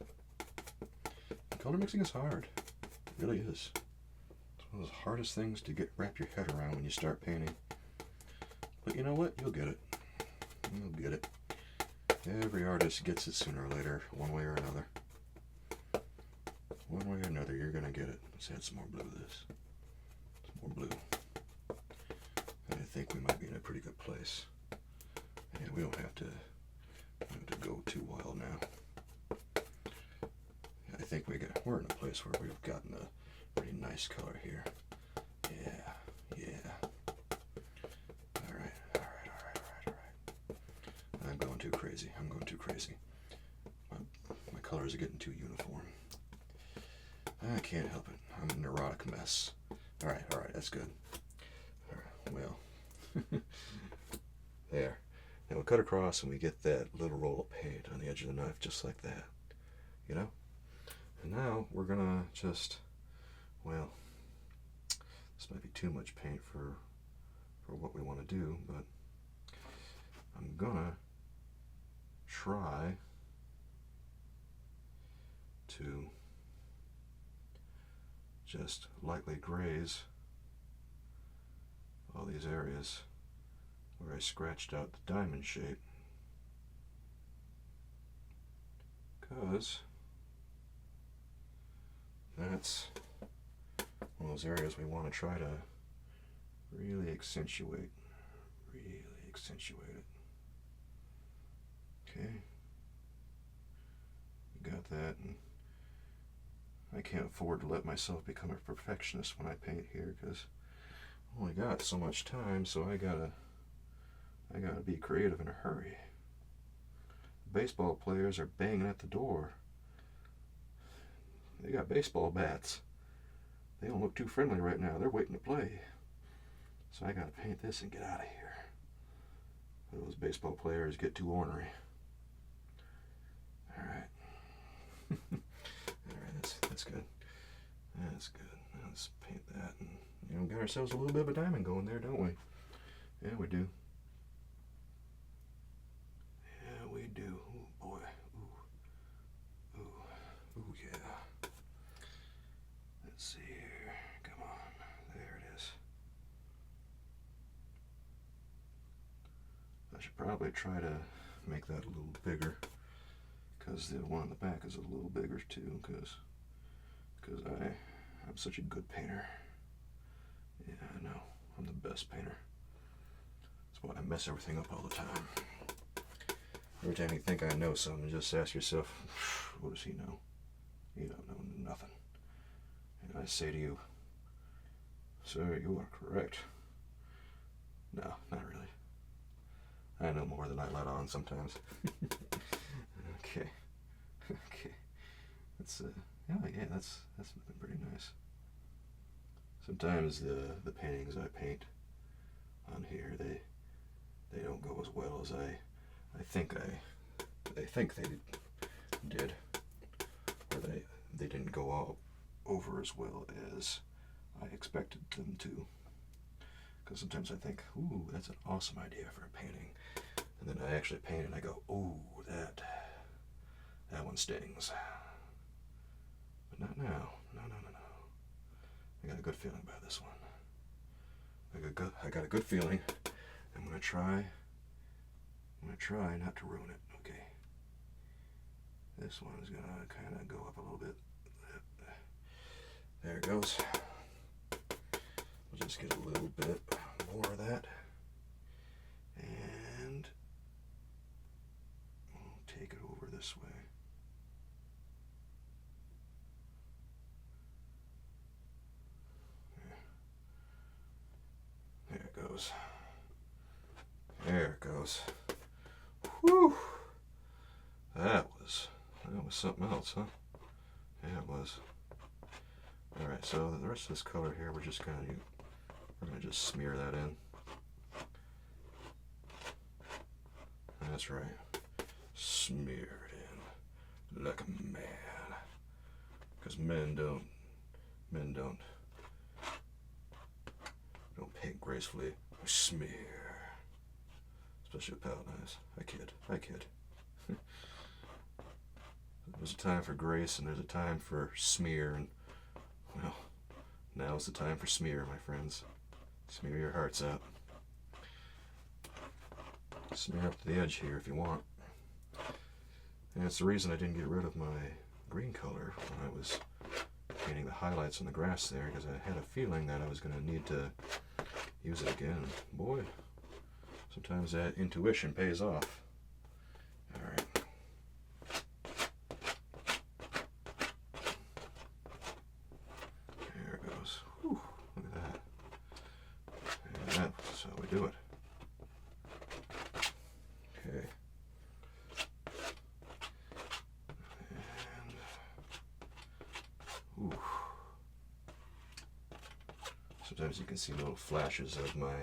Color mixing is hard. It really is. It's one of the hardest things to wrap your head around when you start painting. But you know what? You'll get it. You'll get it. Every artist gets it sooner or later, one way or another. One way or another, you're gonna get it. Let's add some more blue to this. Some more blue. I think we might be in a pretty good place. Yeah, we don't have to go too wild now. I think we're in a place where we've gotten a pretty nice color here. Yeah. All right. I'm going too crazy. My colors are getting too uniform. I can't help it. I'm a neurotic mess. All right, that's good. All right, well, there. Now we cut across and we get that little roll of paint on the edge of the knife, just like that, you know? And now we're gonna just, well, this might be too much paint for what we want to do, but I'm gonna try to just lightly graze all these areas where I scratched out the diamond shape, because that's one of those areas we want to try to really accentuate it. Okay, got that, and I can't afford to let myself become a perfectionist when I paint here, because I only got so much time, so I gotta be creative in a hurry. Baseball players are banging at the door. They got baseball bats. They don't look too friendly right now. They're waiting to play. So I gotta paint this and get out of here. Those baseball players get too ornery. Alright. Alright, that's good. That's good. Let's paint that, and got ourselves a little bit of a diamond going there, don't we? Yeah, we do. Oh boy. Ooh, yeah. Let's see here. Come on. There it is. I should probably try to make that a little bigger, because the one on the back is a little bigger too, because I'm such a good painter. Yeah, I know. I'm the best painter. That's why I mess everything up all the time. Every time you think I know something, just ask yourself, what does he know? You don't know nothing. And I say to you, sir, you are correct. No, not really. I know more than I let on sometimes. Okay. Okay. That's yeah, that's looking pretty nice. Sometimes the paintings I paint on here, they don't go as well as I think they did, or they didn't go all over as well as I expected them to. Because sometimes I think, ooh, that's an awesome idea for a painting, and then I actually paint it and I go, ooh, that one stings. But not now. No. I got a good feeling about this one. I got a good feeling. I'm gonna try not to ruin it. Okay. This one is gonna kind of go up a little bit. There it goes. We'll just get a little bit more of that, and we'll take it over this way. There it goes. There it goes. Whew! That was something else, huh? Yeah, it was. All right, so the rest of this color here, we're gonna just smear that in. That's right. Smear it in like a man. Because men don't paint gracefully. We smear. Especially with palette knives. I kid. There's a time for grace and there's a time for smear, and well, now's the time for smear, my friends. Smear your hearts out. Smear up to the edge here if you want. And it's the reason I didn't get rid of my green color when I was painting the highlights on the grass there, because I had a feeling that I was going to need to use it again. Boy, sometimes that intuition pays off. Alright. There it goes. Whew, look at that. And that's how we do it. Okay. And ooh. Sometimes you can see little flashes of my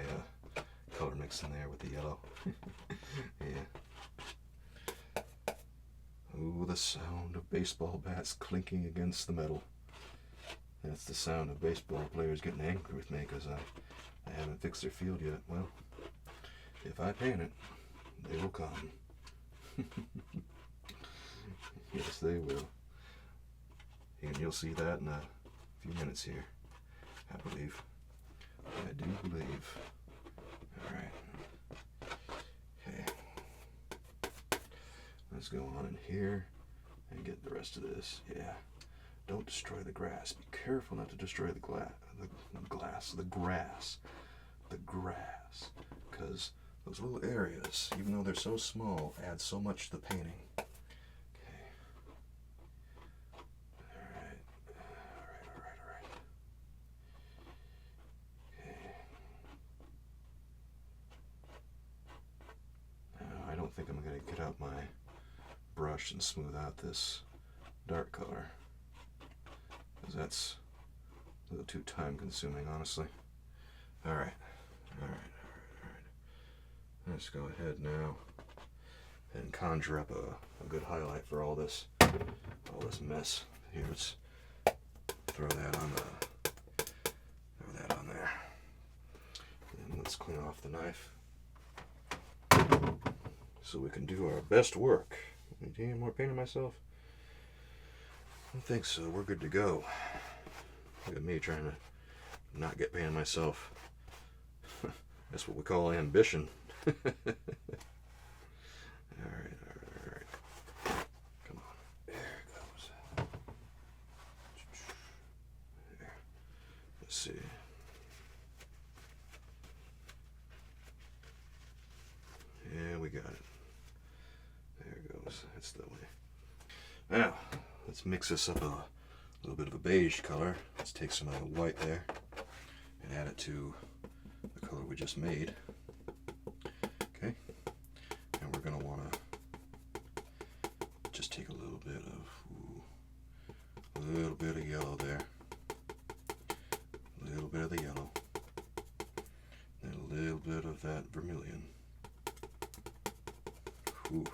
color mix in there with the yellow. Yeah. Ooh, the sound of baseball bats clinking against the metal. That's the sound of baseball players getting angry with me because I haven't fixed their field yet. Well, if I paint it, they will come. Yes, they will. And you'll see that in a few minutes here, I believe. I do believe. Alright. Okay. Let's go on in here and get the rest of this. Yeah. Don't destroy the grass. Be careful not to destroy the grass. Because those little areas, even though they're so small, add so much to the painting. Okay. Alright. Okay. Now, I don't think I'm going to get out my brush and smooth out this dark color, because that's a little too time consuming, honestly. Alright. Let's go ahead now and conjure up a good highlight for all this mess. Here, let's throw that on there. And let's clean off the knife so we can do our best work. Any more painting myself? I don't think so. We're good to go. Look at me trying to not get painted myself. That's what we call ambition. Alright, alright, alright. Come on. There it goes. There. Let's see. Yeah, we got it. There it goes. That's the way. Now, let's mix this up a little bit of a beige color. Let's take some of that white there and add it to the color we just made. Okay, and we're going to want to just take a little bit of yellow there, a little bit of the yellow, and a little bit of that vermilion. Ooh.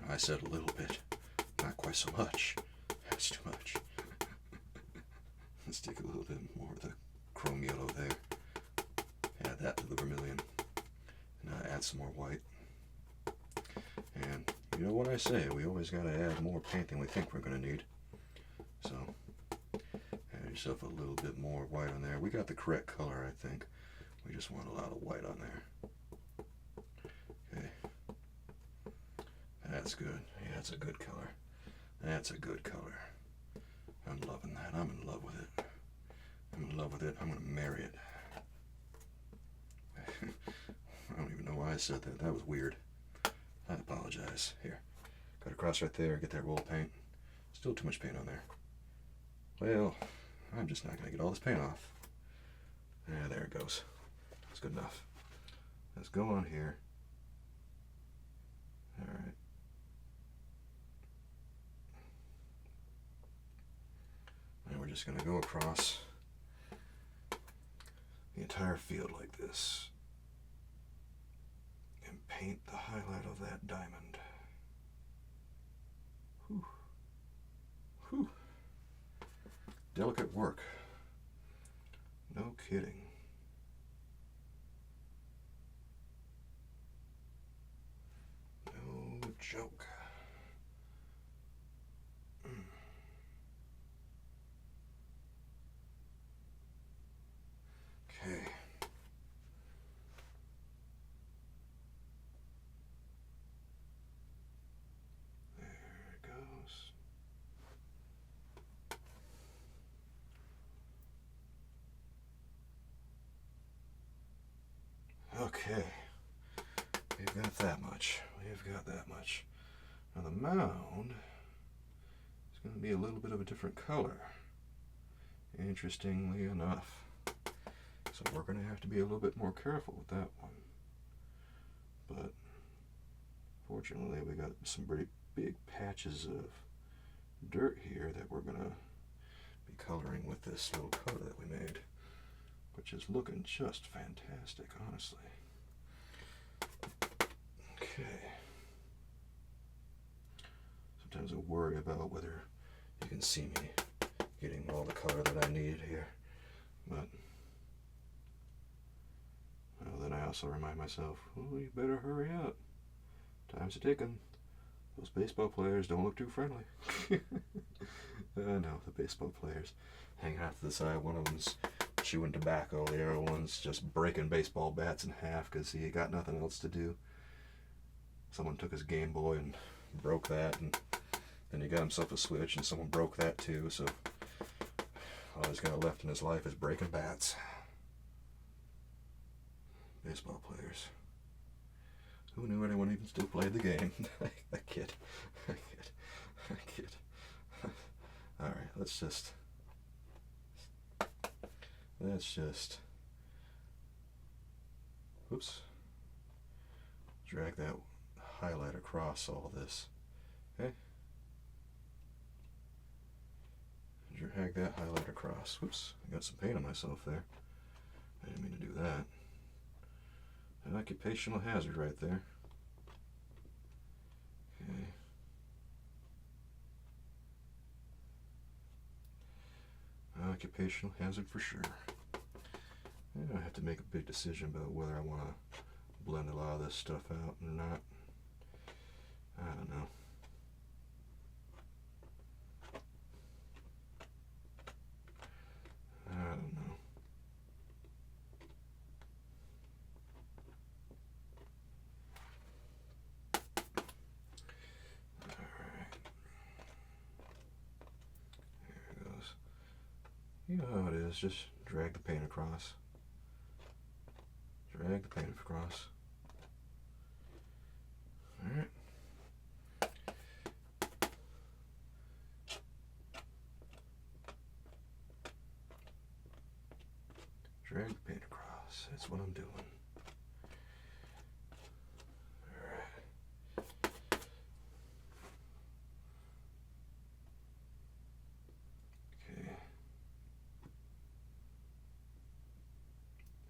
I said a little bit, not quite so much. That's too much. Let's take a little bit more of the chrome yellow there. Add that to the vermilion. Now add some more white. And you know what I say, we always got to add more paint than we think we're going to need. So add yourself a little bit more white on there. We got the correct color, I think. We just want a lot of white on there. Okay. That's good. Yeah, that's a good color. That's a good color. I'm loving that. I'm in love with it. I'm in love with it. I'm going to marry it. I don't even know why I said that. That was weird. I apologize. Here. Cut across right there. Get that roll of paint. Still too much paint on there. Well, I'm just not going to get all this paint off. Yeah, there it goes. That's good enough. Let's go on here. Alright. And we're just going to go across the entire field like this and paint the highlight of that diamond. Whew. Whew. Delicate work. No kidding. No joke. Okay. There it goes. Okay. We've got that much. We've got that much. Now the mound is going to be a little bit of a different color. Interestingly enough. So we're going to have to be a little bit more careful with that one. But fortunately we got some pretty big patches of dirt here that we're going to be coloring with this little color that we made, which is looking just fantastic, honestly. Okay. Sometimes I worry about whether you can see me getting all the color that I need here, but well, then I also remind myself, oh, you better hurry up. Time's a-ticking. Those baseball players don't look too friendly. No, the baseball players hanging out to the side. One of them's chewing tobacco. The other one's just breaking baseball bats in half because he got nothing else to do. Someone took his Game Boy and broke that, and then he got himself a Switch, and someone broke that too. So all he's got left in his life is breaking bats. Baseball players. Who knew anyone even still played the game? I kid. Alright, let's just oops, drag that highlight across all this. Okay? Drag that highlight across. Whoops, I got some paint on myself there. I didn't mean to do that. An occupational hazard right there. Okay. Occupational hazard for sure. I have to make a big decision about whether I want to blend a lot of this stuff out or not. I don't know. You know how it is, just drag the paint across. Drag the paint across. Alright. Drag the paint across. That's what I'm doing. Alright. Okay.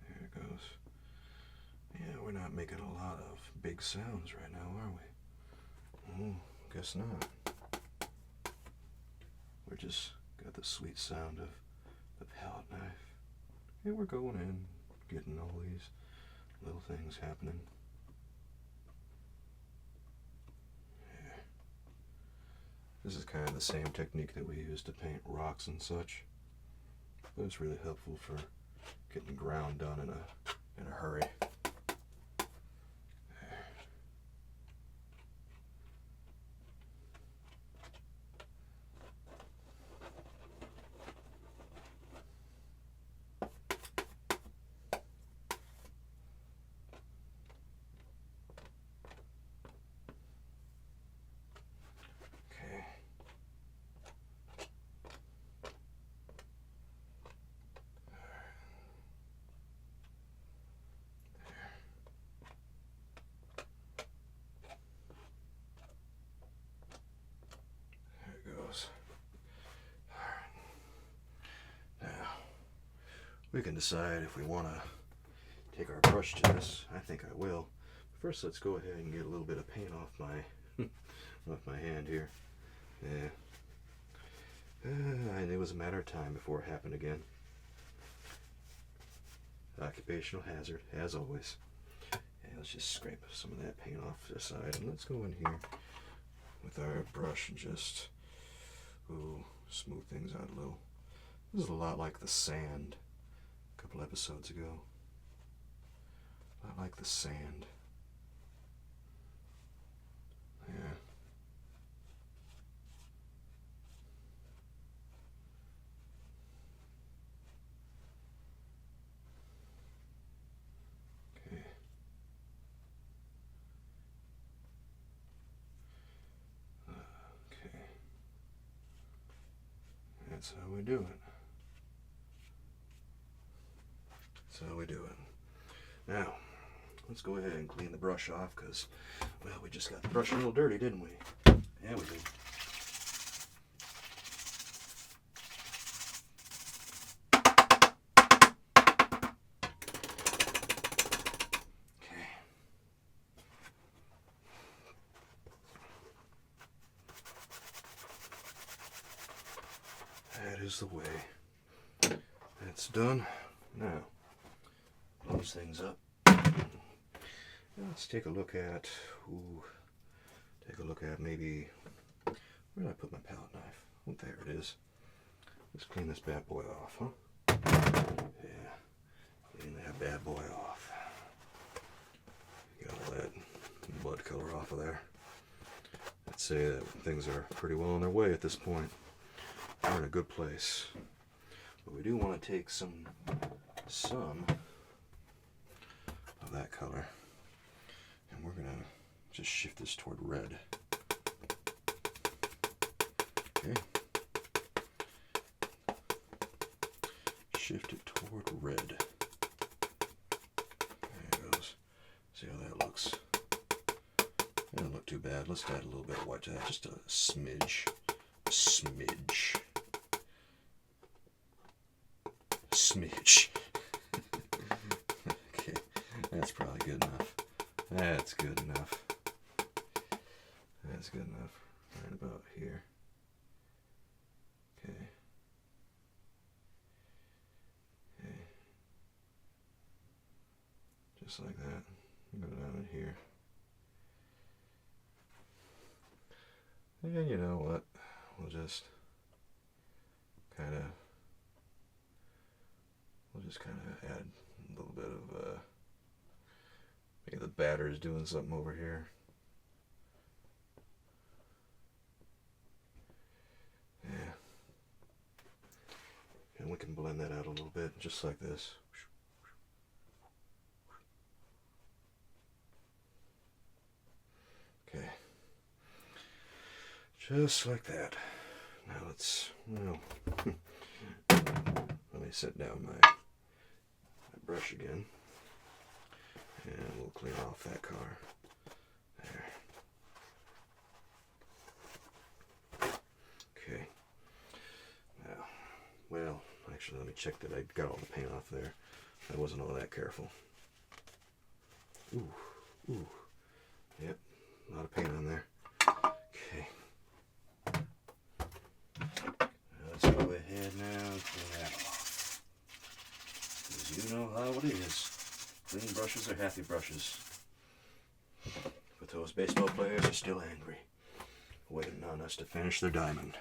There it goes. Yeah, we're not making a lot of big sounds right now, are we? Oh, guess not. We're just got the sweet sound of the palette knife. And we're going in, getting all these little things happening. Yeah. This is kind of the same technique that we use to paint rocks and such. But it's really helpful for getting ground done in a hurry. We can decide if we want to take our brush to this. I think I will. First, let's go ahead and get a little bit of paint off my off my hand here. Yeah. And it was a matter of time before it happened again. Occupational hazard, as always. And let's just scrape some of that paint off to the side, and let's go in here with our brush and just smooth things out a little. This is a lot like the sand. Couple episodes ago. I like the sand. Yeah. Okay. Okay. That's how we do it. That's how we do it. Now, let's go ahead and clean the brush off because, well, we just got the brush a little dirty, didn't we? Yeah, we did. Okay. That is the way. That's done. Now, close things up. Let's take a look at, maybe, where did I put my palette knife? Oh, there it is. Let's clean this bad boy off, huh? Yeah, clean that bad boy off. Get all that blood color off of there. I'd say that things are pretty well on their way at this point. We're in a good place. But we do want to take some of that color, and we're going to just shift this toward red. Okay. Shift it toward red. There it goes. See how that looks. That doesn't look too bad. Let's add a little bit of white to that. Just a smidge. A smidge. Smidge. Okay. That's probably good enough. That's good enough. That's good enough. Right about here. Okay. Okay. Just like that. Go down in here. And you know what? We'll just kind of add a little bit of maybe the batter is doing something over here. Yeah. And we can bit, just like this. Okay. Just like that. Now let's, well, let me set down my brush again. And we'll clean off that color. There. Okay. Now, well, actually, let me check that I got all the paint off there. I wasn't all that careful. Ooh, ooh. Yep, a lot of paint on there. Okay. Let's go ahead now and clean that off. Because you know how it is. Clean brushes are happy brushes. But those baseball players are still angry, waiting on us to finish their diamond.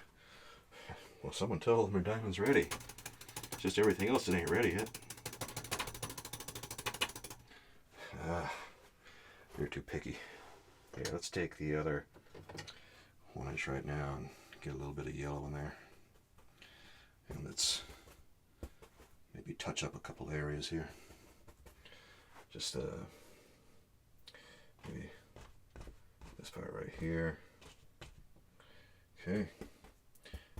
Well, someone tell them their diamond's ready. It's just everything else that ain't ready yet. You're too picky. Okay, let's take the other 1 inch right now and get a little bit of yellow in there. And let's maybe touch up a couple areas here. Just maybe this part right here. Okay.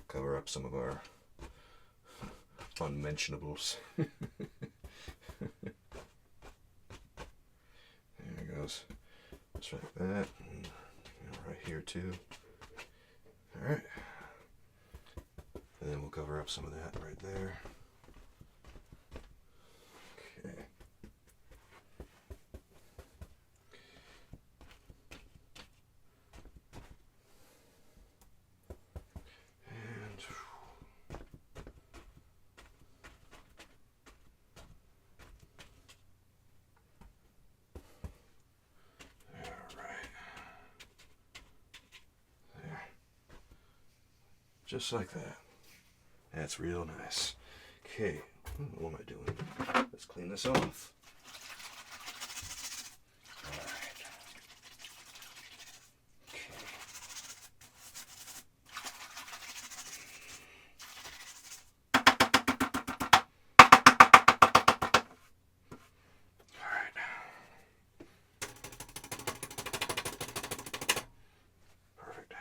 Cover up some of our unmentionables. There it goes. Just like that. And right here too. Alright. And then we'll cover up some of that right there. Okay. Just like that. That's real nice. Okay, what am I doing? Let's clean this off. Alright. Okay. Alright. Perfect.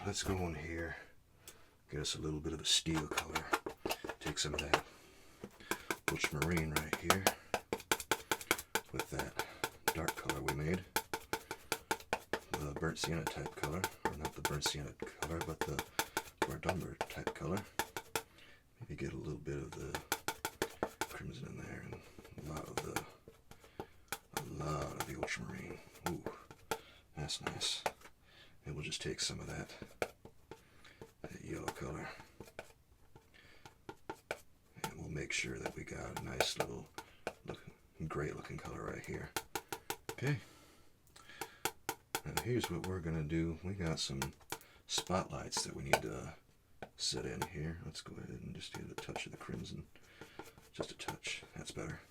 Let's go in here, get us a little bit of a steel color. Take some of that ultramarine right here with that dark color we made. The burnt sienna type color, or not the burnt sienna color, but the Ardumber type color. Maybe get a little bit of the crimson in there and a lot of the ultramarine. Ooh, that's nice. And we'll just take some of that yellow color, and we'll make sure that we got a nice little great looking color right here. Okay, now here's what we're gonna do. We got some spotlights that we need to set in here. Let's go ahead and just get a touch of the crimson, just a touch. That's better.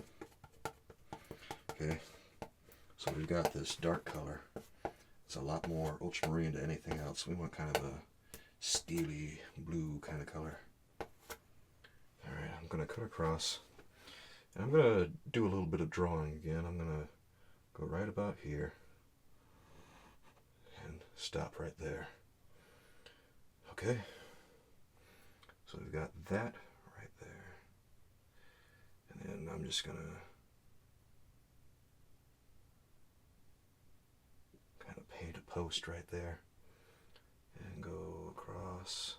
Okay, so we've got this dark color. It's a lot more ultramarine to anything else. We want kind of a steely blue kind of color. Alright, I'm going to cut across. And I'm going to do a little bit of drawing again. I'm going to go right about here. And stop right there. Okay. So we've got that right there. And then I'm just going to kind of paint a post right there. And go across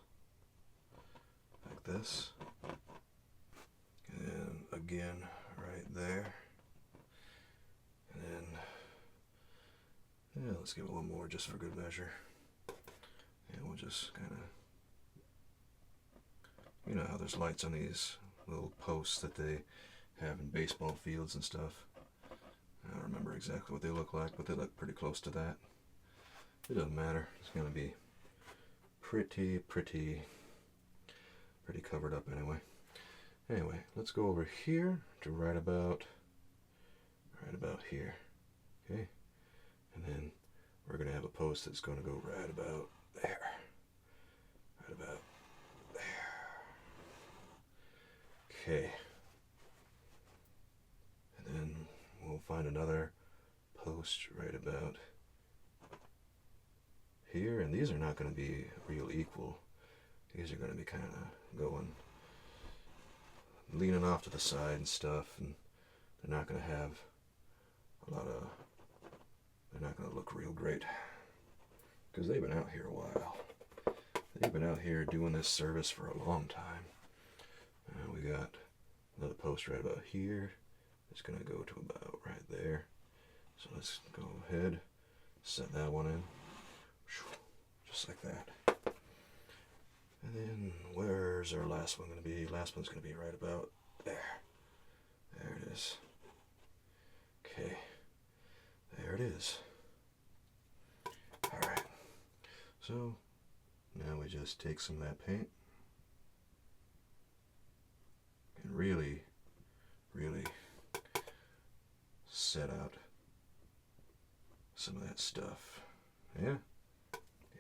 like this, and then again right there, and then let's give it one more just for good measure, and we'll just kind of, you know how there's lights on these little posts that they have in baseball fields and stuff. I don't remember exactly what they look like, but they look pretty close to that. It doesn't matter, it's going to be pretty covered up anyway. Anyway, let's go over here to right about here. Okay, and then we're going to have a post that's going to go right about there. Right about there. Okay. And then we'll find another post right about here. And these are not going to be real equal. These are going to be kind of going, leaning off to the side and stuff. And they're not going to have a lot of, they're not going to look real great. Because they've been out here a while. They've been out here doing this service for a long time. We got another post right about here. It's going to go to about right there. So let's go ahead, set that one in. Just like that. And then where's our last one going to be? Last one's going to be right about there. There it is. Okay. There it is. Alright. So now we just take some of that paint and really set out some of that stuff. Yeah?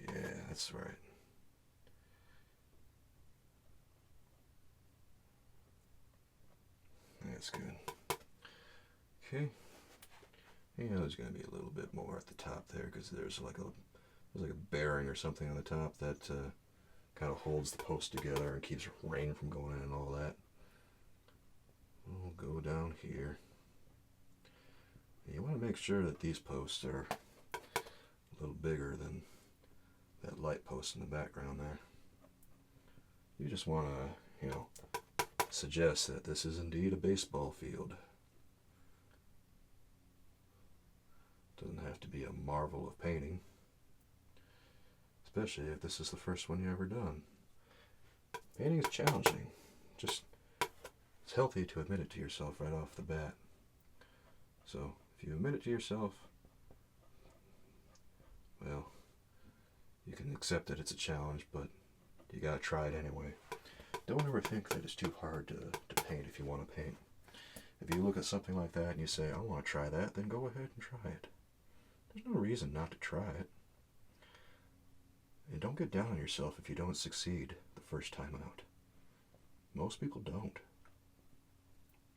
Yeah, that's right. That's good. Okay. You know, there's going to be a little bit more at the top there because there's like a bearing or something on the top that kind of holds the post together and keeps rain from going in and all that. We'll go down here. You want to make sure that these posts are a little bigger than that light post in the background there. You just want to, you know, suggest that this is indeed a baseball field. Doesn't have to be a marvel of painting, especially if this is the first one you've ever done. Painting is challenging. Just, it's healthy to admit it to yourself right off the bat. So if you admit it to yourself, well, you can accept that it's a challenge, but you gotta try it anyway. Don't ever think that it's too hard to paint if you want to paint. If you look at something like that and you say, I want to try that, then go ahead and try it. There's no reason not to try it. And don't get down on yourself if you don't succeed the first time out. Most people don't.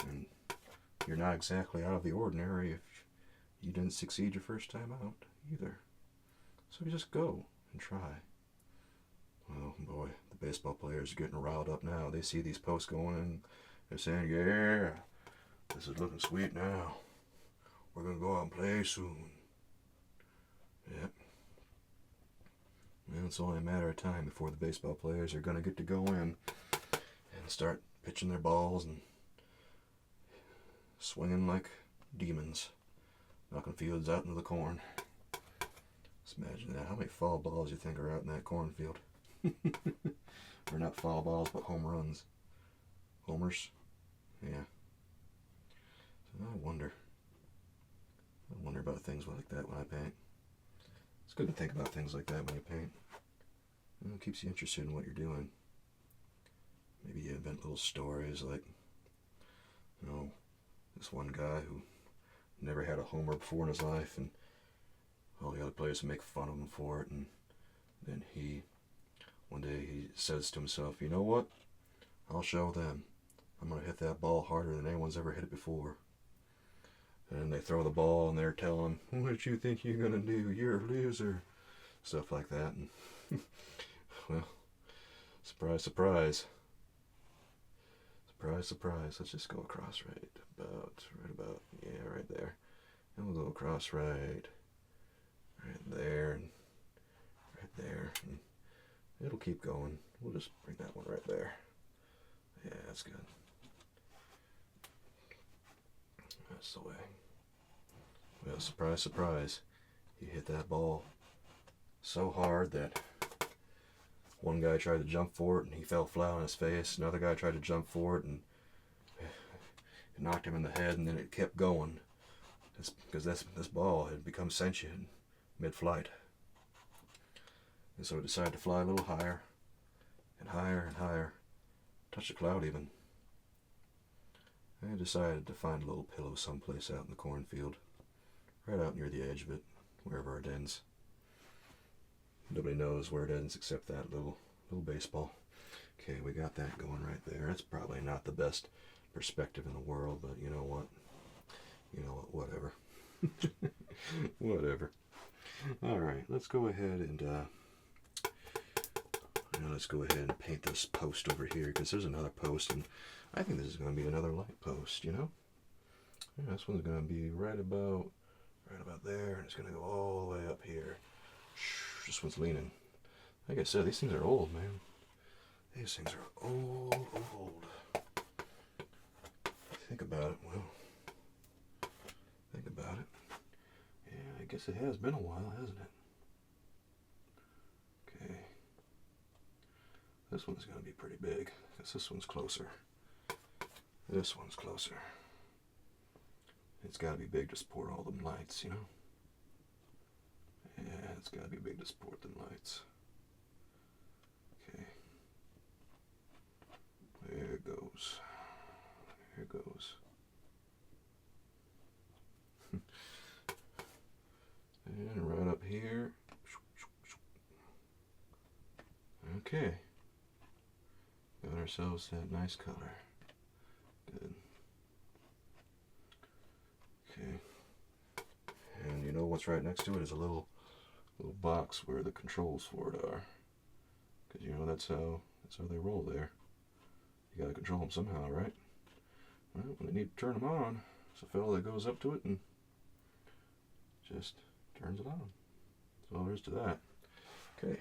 And you're not exactly out of the ordinary if you didn't succeed your first time out either. So just go and try. Oh boy, the baseball players are getting riled up now. They see these posts going and they're saying, yeah, this is looking sweet now. We're going to go out and play soon. Yep. And it's only a matter of time before the baseball players are going to get to go in and start pitching their balls and swinging like demons, knocking fields out into the corn. Just imagine that. How many foul balls you think are out in that cornfield? Or not foul balls, but home runs. Homers? Yeah. So I wonder about things like that when I paint. It's good to think about things like that when you paint. It keeps you interested in what you're doing. Maybe you invent little stories like, you know, this one guy who never had a homer before in his life, and all the other players would make fun of him for it, and then one day he says to himself, you know what? I'll show them. I'm going to hit that ball harder than anyone's ever hit it before. And they throw the ball and they're telling him, what do you think you're going to do? You're a loser. Stuff like that. And well, surprise, surprise. Surprise, surprise. Let's just go across right about, yeah, right there. And we'll go across right there, and right there. And it'll keep going. We'll just bring that one right there. Yeah, that's good. That's the way. Well, surprise, surprise. You hit that ball so hard that one guy tried to jump for it and he fell flat on his face. Another guy tried to jump for it and it knocked him in the head, and then it kept going. It's because this ball had become sentient mid-flight. And so I decided to fly a little higher and higher and higher, touch the cloud even. I decided to find a little pillow someplace out in the cornfield, right out near the edge of it, wherever it ends. Nobody knows where it ends except that little baseball. Okay, we got that going right there. That's probably not the best perspective in the world, but you know what? You know what? Whatever. Whatever. All right, let's go ahead and let's go ahead and paint this post over here, because there's another post, and I think this is going to be another light post. You know, yeah, this one's going to be right about there, and it's going to go all the way up here. This one's leaning. Like I said, these things are old, man. These things are old. Think about it. Well, think about it. Yeah, I guess it has been a while, hasn't it? Okay. This one's going to be pretty big, because this one's closer. This one's closer. It's got to be big to support all them lights, you know? Yeah, it's got to be big to support them lights. Okay. There it goes. There it goes. And right up here. Okay. Got ourselves that nice color. Good. Okay. And you know what's right next to it is a little box where the controls for it are. Because you know that's how they roll there. You gotta control them somehow, right? Well, when they need to turn them on, it's a fellow that goes up to it and just turns it on. That's all there is to that. Okay.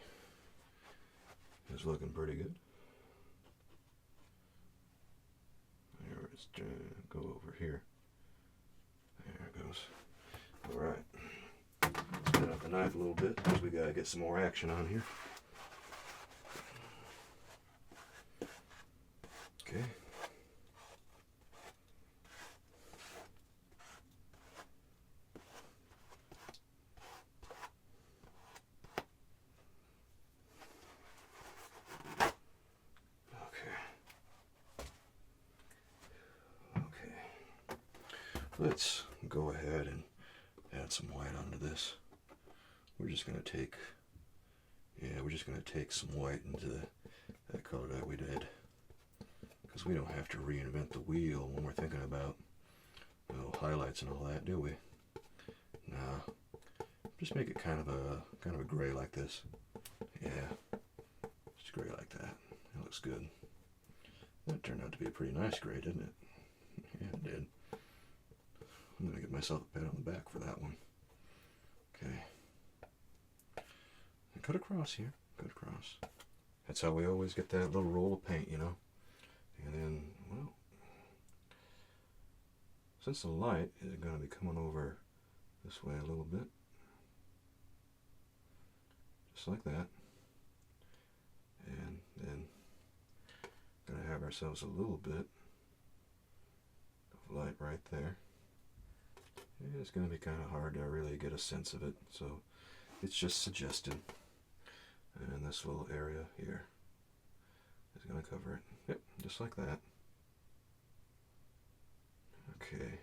It's looking pretty good. Let's go over here. There it goes. Alright. Let's get out the knife a little bit, because we gotta get some more action on here. Okay. Let's go ahead and add some white onto this. We're just going to take some white into that color that we did. Because we don't have to reinvent the wheel when we're thinking about, well, highlights and all that, do we? Nah. Just make it kind of a gray like this. Yeah. Just gray like that. That looks good. That turned out to be a pretty nice gray, didn't it? Yeah, it did. I'm going to give myself a pat on the back for that one. Okay. And cut across here. Cut across. That's how we always get that little roll of paint, you know. And then, well, since the light is going to be coming over this way a little bit, just like that. And then, going to have ourselves a little bit of light right there. It's going to be kind of hard to really get a sense of it, so it's just suggested. And this little area here is going to cover it. Yep, just like that. Okay.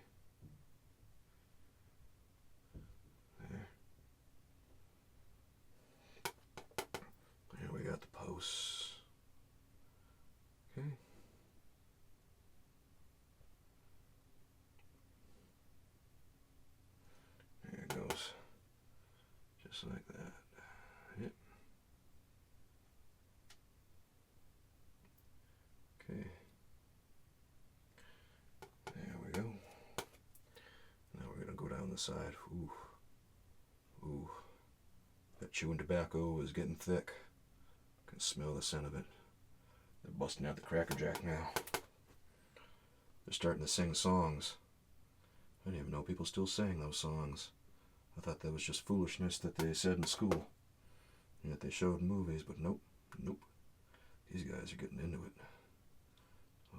There. There we got the posts. Okay. There it goes. Just like that. Yep. Okay. There we go. Now we're going to go down the side. Ooh. Ooh. That chewing tobacco is getting thick. I can smell the scent of it. They're busting out the Cracker Jack now. They're starting to sing songs. I didn't even know people still sang those songs. I thought that was just foolishness that they said in school. And that they showed in movies, but nope. Nope. These guys are getting into it.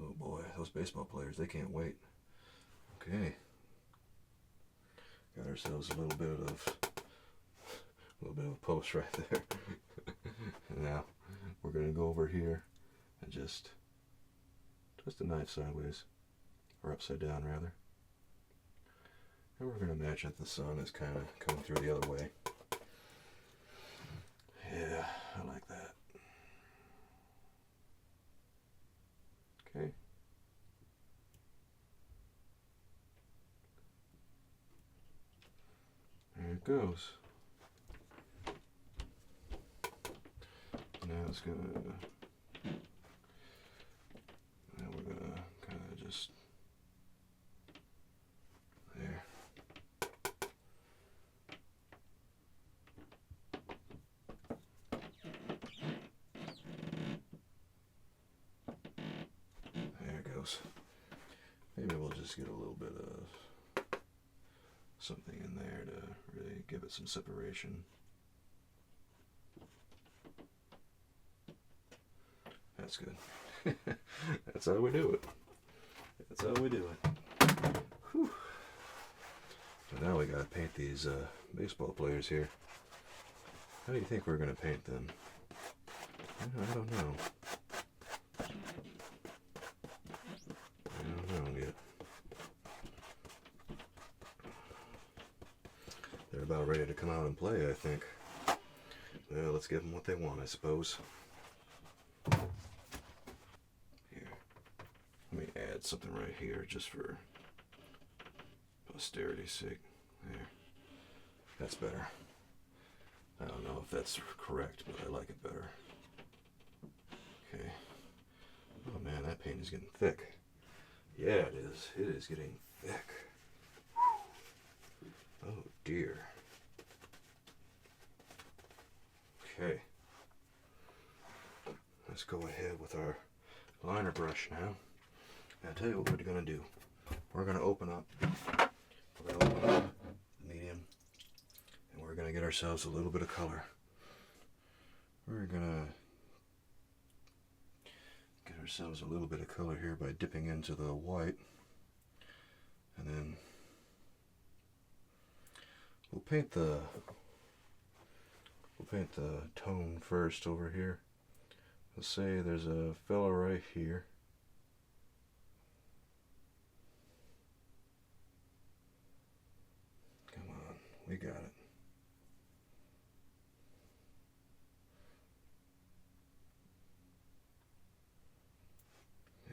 Oh boy, those baseball players, they can't wait. Okay. Got ourselves a little bit of a post right there. Now we're going to go over here and just twist the knife sideways, or upside down rather. And we're going to imagine that the sun is kind of coming through the other way. Yeah, I like that. Okay. There it goes. Now it's gonna. Now we're gonna kind of just there. There it goes. Maybe we'll just get a little bit of something in there to really give it some separation. That's good. That's how we do it. That's how we do it. Whew. So now we gotta paint these baseball players here. How do you think we're gonna paint them? I don't know. I don't know yet. They're about ready to come out and play, I think. Well, let's give them what they want, I suppose. Here. Let me add something right here just for posterity's sake. There. That's better. I don't know if that's correct, but I like it better. Okay. Oh man, that paint is getting thick. Yeah, it is. It is getting thick. Whew. Oh dear. Okay. Let's go ahead with our liner brush now. I'll tell you what we're going to do. We're going to open up. We're going to open up the medium. And we're going to get ourselves a little bit of color. We're going to get ourselves a little bit of color here by dipping into the white. And then we'll paint the tone first over here. Let's say there's a fella right here. Come on, we got it.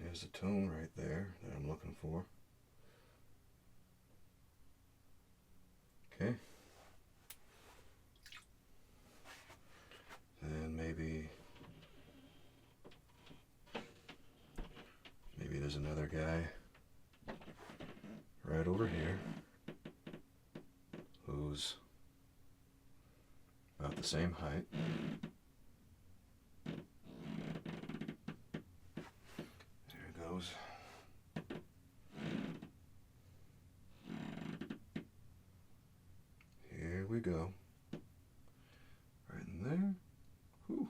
There's a tone right there that I'm looking for. Okay. And maybe there's another guy right over here who's about the same height. There it goes. Here we go. Right in there. Whew.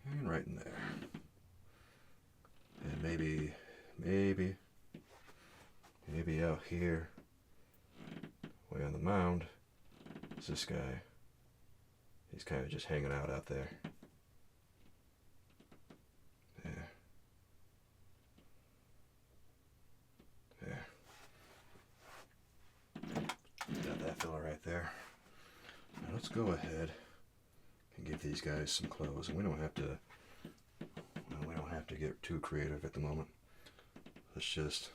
And right in there. And maybe out here, way on the mound, is this guy. He's kind of just hanging out there. There. There. Got that fella right there. Now let's go ahead and give these guys some clothes. And we don't have to get too creative at the moment. Let's just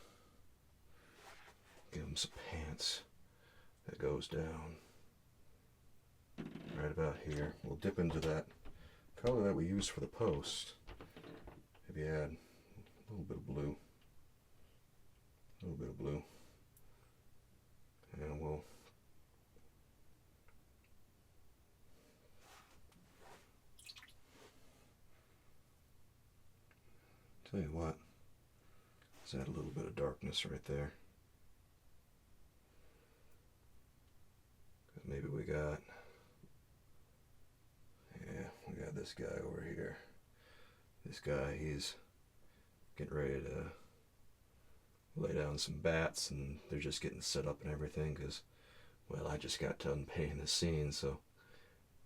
give them some pants that goes down right about here. We'll dip into that color that we used for the post. Maybe add a little bit of blue. A little bit of blue. And we'll tell you what, let's add a little bit of darkness right there. Maybe we got this guy over here. This guy, he's getting ready to lay down some bats, and they're just getting set up and everything because, well, I just got done painting the scene, so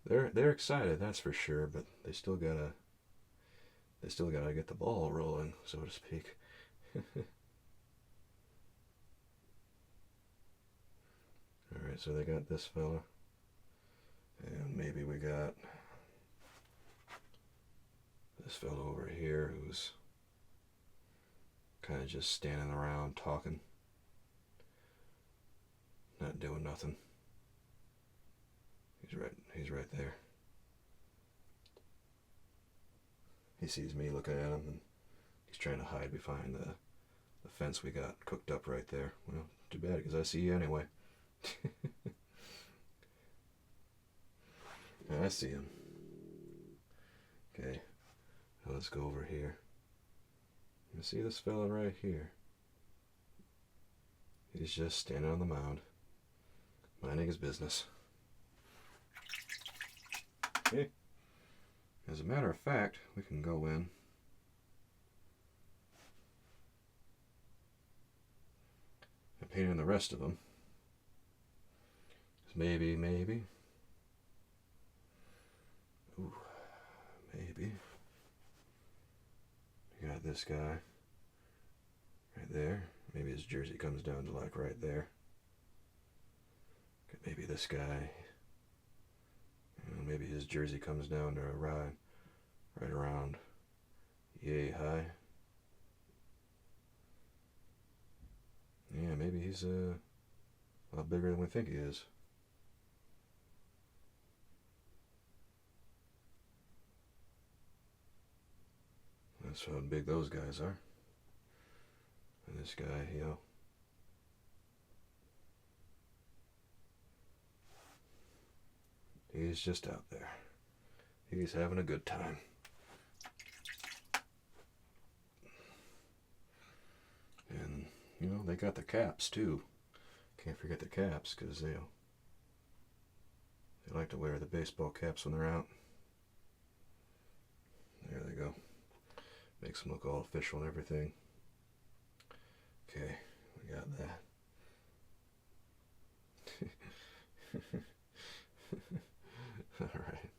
they're excited, that's for sure, but they still gotta get the ball rolling, so to speak. All right, so they got this fella, and maybe we got this fellow over here who's kind of just standing around talking, not doing nothing. He's right there. He sees me looking at him, and he's trying to hide behind the fence we got cooked up right there. Well, too bad, because I see you anyway. I see him. Okay, now let's go over here. You see this fella right here? He's just standing on the mound, minding his business. Okay. As a matter of fact, we can go in and paint in the rest of them. Maybe. Ooh, maybe. You got this guy right there. Maybe his jersey comes down to like right there. Maybe this guy. Maybe his jersey comes down to right around yay high. Yeah, maybe he's a lot bigger than we think he is. That's how big those guys are. And this guy, he's just out there. He's having a good time. And, they got the caps too. Can't forget the caps, because they like to wear the baseball caps when they're out. There they go. Makes them look all official and everything. Okay, we got that. Alright.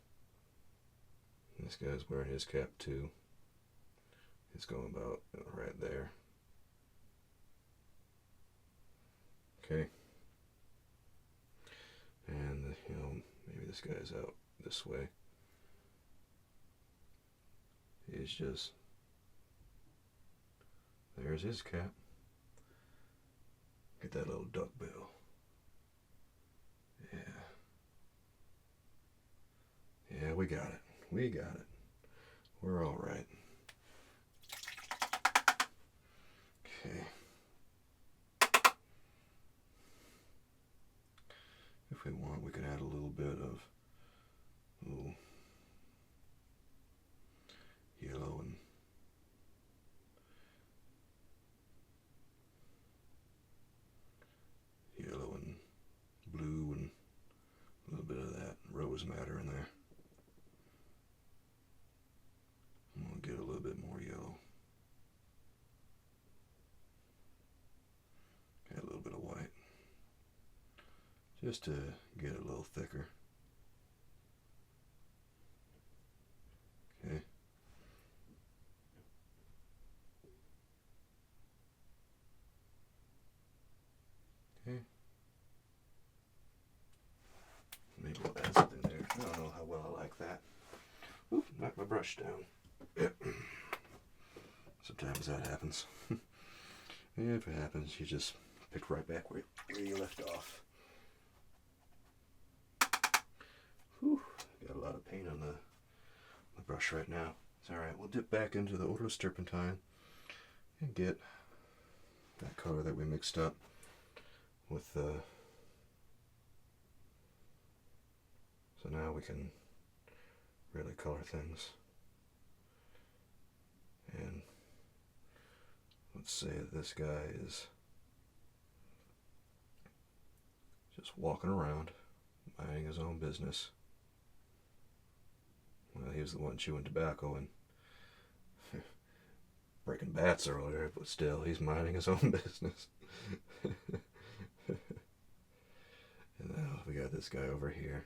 This guy's wearing his cap too. He's going about right there. Okay. And, maybe this guy's out this way. He's just... There's his cap. Get that little duck bill. Yeah. Yeah, we got it. We're all right. Okay. If we want, we can add a little bit of yellow and blue and a little bit of that rose madder in there. I'm going to get a little bit more yellow. Add a little bit of white. Just to get it a little thicker. Okay. Okay. Maybe we'll add something there. I don't know how well I like that. Oop, knocked my brush down. Sometimes that happens. Yeah, if it happens, you just pick right back where you left off. Whew, got a lot of paint on the brush right now. It's alright, we'll dip back into the odorless turpentine and get that color that we mixed up with the... So now we can really color things. And let's say that this guy is just walking around, minding his own business. Well, he was the one chewing tobacco and breaking bats earlier, but still, he's minding his own business. And now we got this guy over here.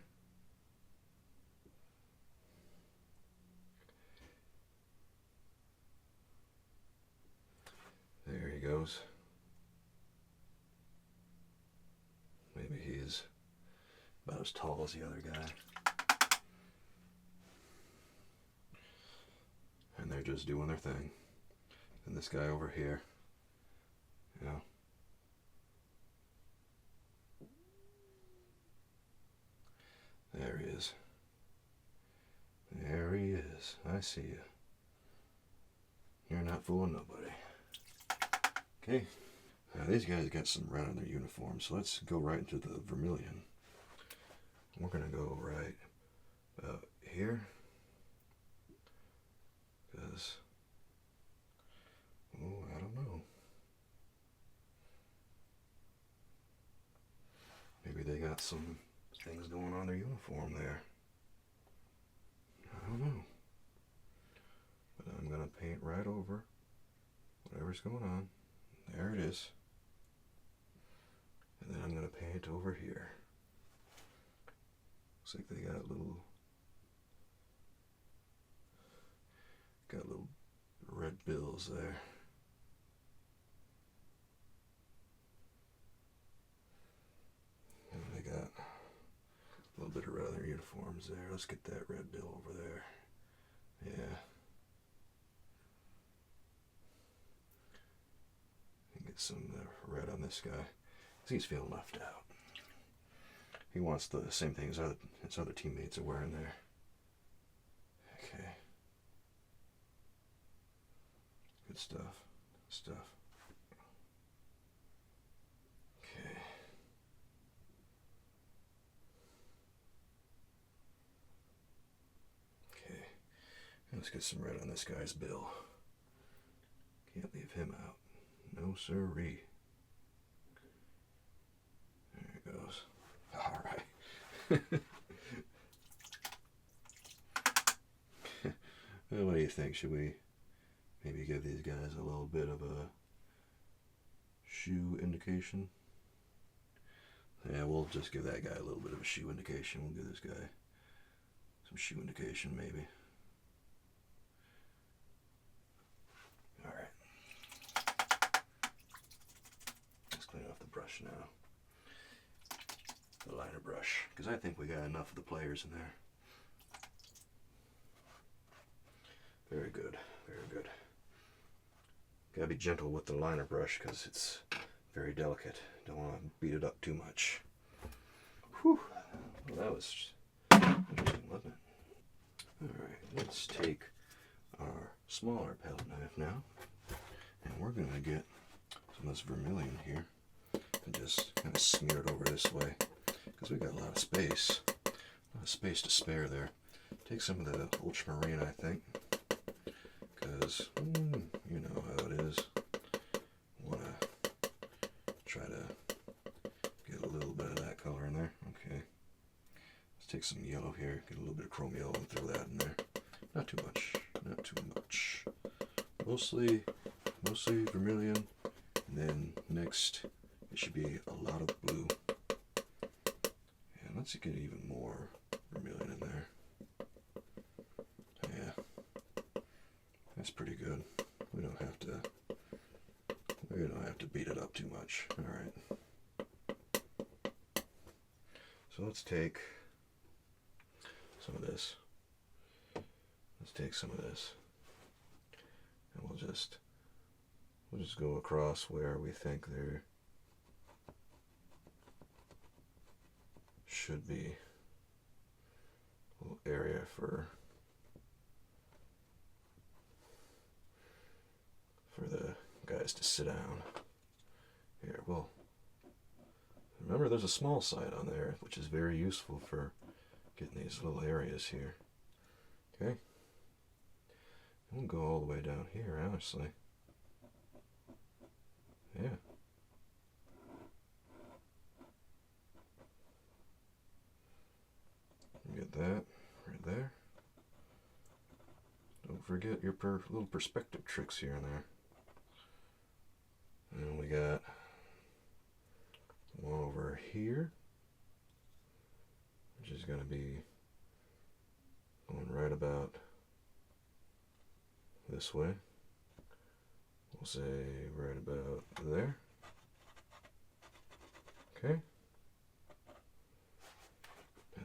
about as tall as the other guy. And they're just doing their thing. And this guy over here, you know, there he is. There he is. I see you. You're not fooling nobody. Okay. Now these guys got some red on their uniform, so let's go right into the vermilion. We're going to go right about here. Because, oh, I don't know. Maybe they got some things going on their uniform there. I don't know. But I'm going to paint right over whatever's going on. There it is. And then I'm going to paint over here. Looks like they got little red bills there. And they got a little bit of red on their uniforms there. Let's get that red bill over there. Yeah. And get some red on this guy. He's feeling left out. He wants the same thing as his other teammates are wearing there. Okay. Good stuff. Okay. Okay. Let's get some red on this guy's bill. Can't leave him out. No sirree. There it goes. All right. Well, what do you think? Should we maybe give these guys a little bit of a shoe indication? Yeah, we'll just give that guy a little bit of a shoe indication. We'll give this guy some shoe indication, maybe. All right. Let's clean off the brush now. The liner brush, because I think we got enough of the players in there. Very good, very good. Gotta be gentle with the liner brush because it's very delicate. Don't want to beat it up too much. Whew. Well, that was interesting, wasn't it? Alright, let's take our smaller palette knife now, and we're going to get some of this vermilion here and just kind of smear it over this way because we got a lot of space to spare there. Take some of the ultramarine, I think, because you know how it is. Want to try to get a little bit of that color in there. Okay, let's take some yellow here, get a little bit of chrome yellow and throw that in there. Not too much, not too much. Mostly vermilion, and then next it should be a lot of blue. And let's get even more vermilion in there. Yeah, that's pretty good. We don't have to beat it up too much. All right. So let's take some of this. Let's take some of this, and we'll just go across where we think there should be a little area for the guys to sit down. Here, well, remember there's a small side on there, which is very useful for getting these little areas here. Okay? We'll go all the way down here, honestly. Yeah. Get that right there. Don't forget your little perspective tricks here and there. And we got one over here, which is going to be going right about this way. We'll say right about there. Okay.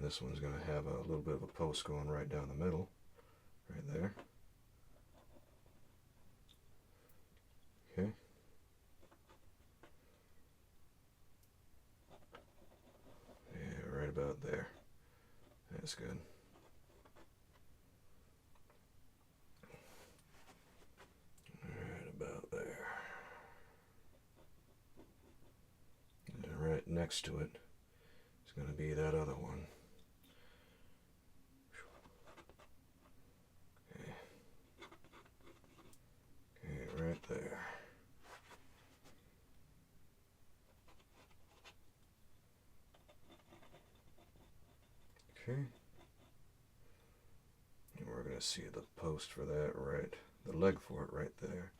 this one's going to have a little bit of a post going right down the middle, right there. Okay. Yeah, right about there. That's good. Right about there. And right next to it is going to be that other one. Okay. Okay, right there. Okay. And we're going to see the post for that right, the leg for it right there.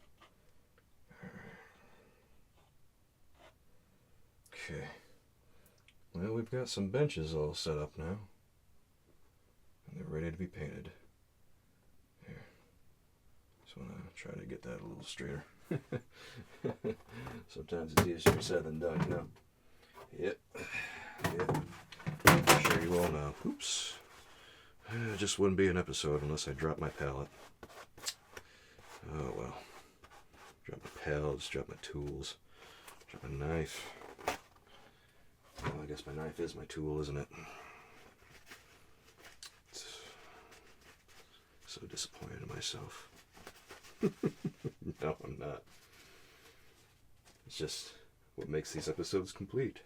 Okay. Well, we've got some benches all set up now. And they're ready to be painted. Here. Just want to try to get that a little straighter. Sometimes it's easier said than done, you know. Yep. Yep. I'm sure you all know. Oops. It just wouldn't be an episode unless I dropped my palette. Oh well. Drop my palettes, drop my tools, drop my knife. Well, I guess my knife is my tool, isn't it? So disappointed in myself. No, I'm not. It's just what makes these episodes complete.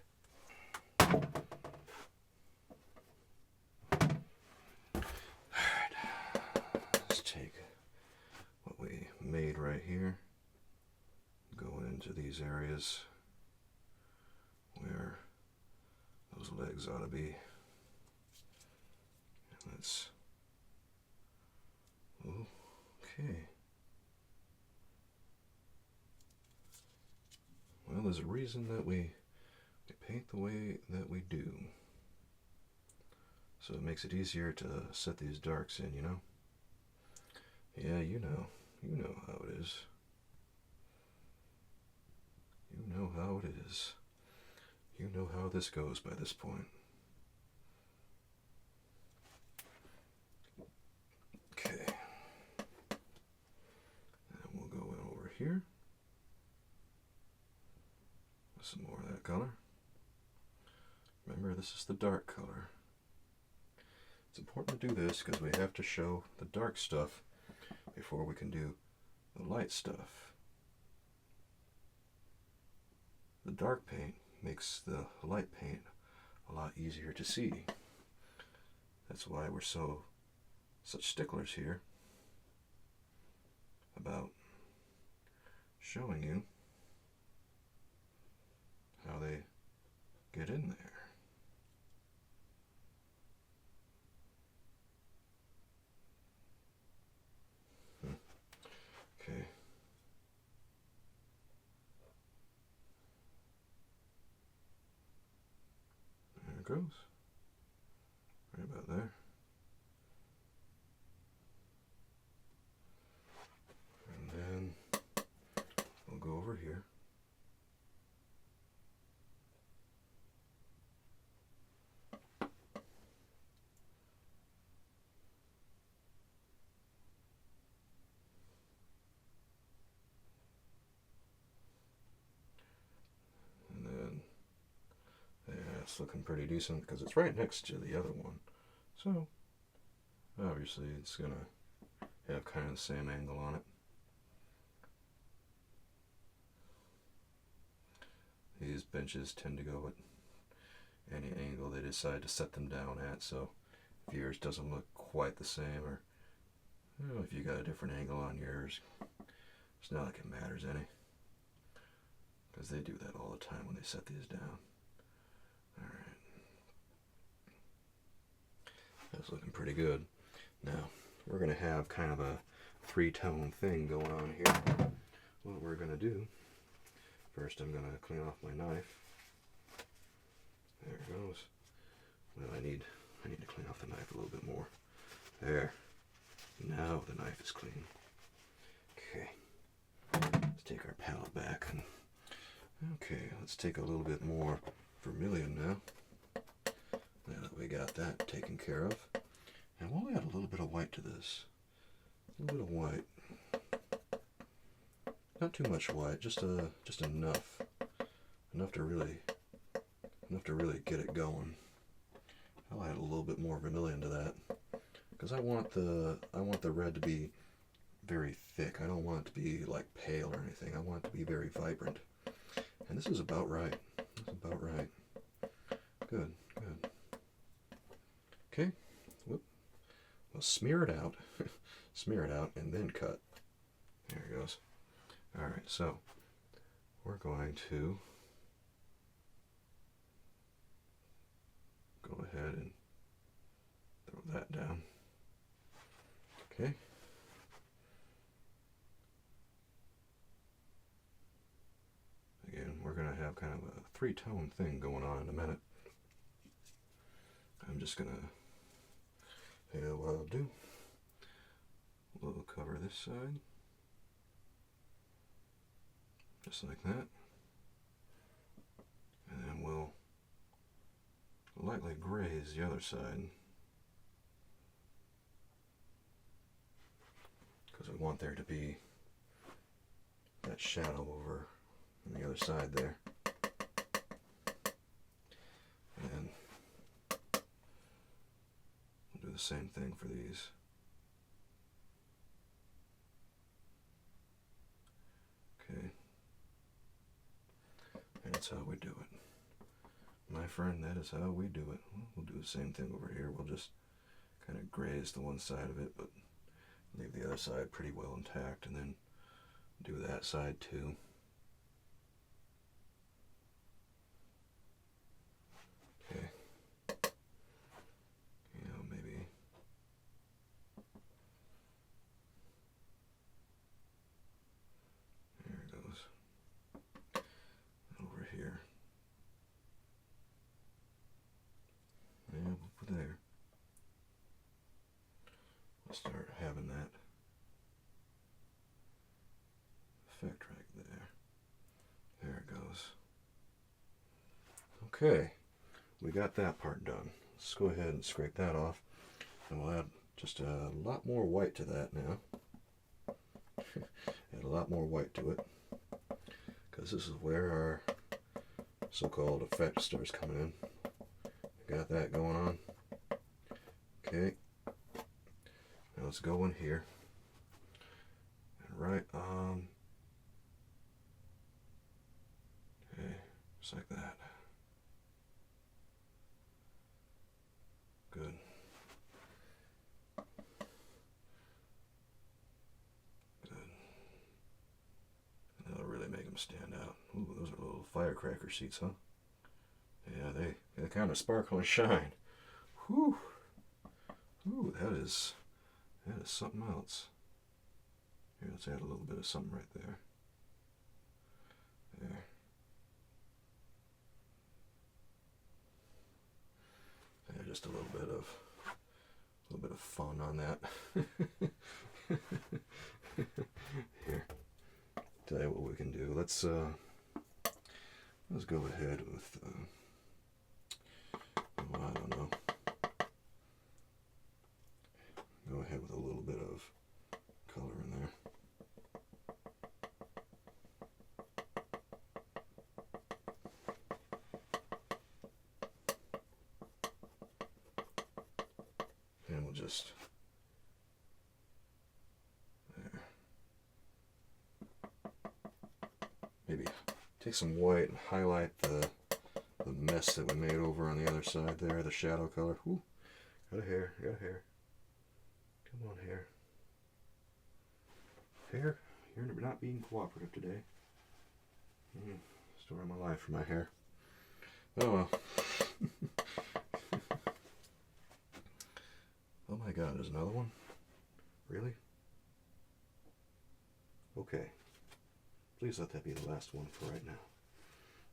Let's take what we made right here, go into these areas where those legs ought to be. And let's, okay. Well, there's a reason that we paint the way that we do. So it makes it easier to set these darks in, you know? Yeah, you know how it is. You know how it is. You know how this goes by this point. Okay. And we'll go in over here. With some more of that color. Remember, this is the dark color. It's important to do this because we have to show the dark stuff before we can do the light stuff. The dark paint makes the light paint a lot easier to see. That's why we're such sticklers here about showing you how they get in there. Okay. There it goes. Right about there. And then we'll go over here. It's looking pretty decent because it's right next to the other one. So, obviously it's going to have kind of the same angle on it. These benches tend to go at any angle they decide to set them down at, so if yours doesn't look quite the same, or if you got a different angle on yours, it's not like it matters any, because they do that all the time when they set these down. Alright. That's looking pretty good. Now, we're going to have kind of a three-tone thing going on here. What we're going to do, first I'm going to clean off my knife. There it goes. Well, I need to clean off the knife a little bit more. There. Now the knife is clean. Okay. Let's take our palette back. Okay, let's take a little bit more vermilion now. That we got that taken care of. And we'll add a little bit of white to this. A little bit of white. Not too much white, just enough. Enough to really get it going. I'll add a little bit more vermilion to that, because I want the red to be very thick. I don't want it to be like pale or anything. I want it to be very vibrant. And this is about right. This is about right. Good, good. Okay. Whoop. Well, smear it out. Smear it out and then cut. There it goes. All right, so we're going to go ahead and throw that down. Okay. Again, we're going to have kind of a three-tone thing going on in a minute. I'm just going to, what I'll do, we'll cover this side, just like that, and then we'll lightly graze the other side, because we want there to be that shadow over on the other side there. And we'll do the same thing for these. Okay. And that's how we do it. My friend, that is how we do it. We'll do the same thing over here. We'll just kind of graze the one side of it, but leave the other side pretty well intact, and then do that side too. Okay. You know, maybe there it goes. Over here. Yeah, we'll put there. We'll start having that effect right there. There it goes. Okay, we got that part done. Let's go ahead and scrape that off, and we'll add just a lot more white to that now. Add a lot more white to it, because this is where our so-called effect starts coming in. Got that going on. Okay, now let's go in here, and right on. Okay, just like that. Good. Good. That'll really make them stand out. Ooh, those are little firecracker seats, huh? Yeah, they kind of sparkle and shine. Whew. Ooh, that is something else. Here, let's add a little bit of something right there. There. Yeah, just a little bit of fun on that. Here, tell you what we can do. Let's go ahead with well, I don't know. Go ahead with a little bit of color in there. And we'll just there. Maybe take some white and highlight the mess that we made over on the other side there, the shadow color. Ooh, got a hair, got a hair. Come on, hair. Hair, you're not being cooperative today. Story of my life for my hair. Oh well. Oh my God, there's another one? Really? Okay. Please let that be the last one for right now.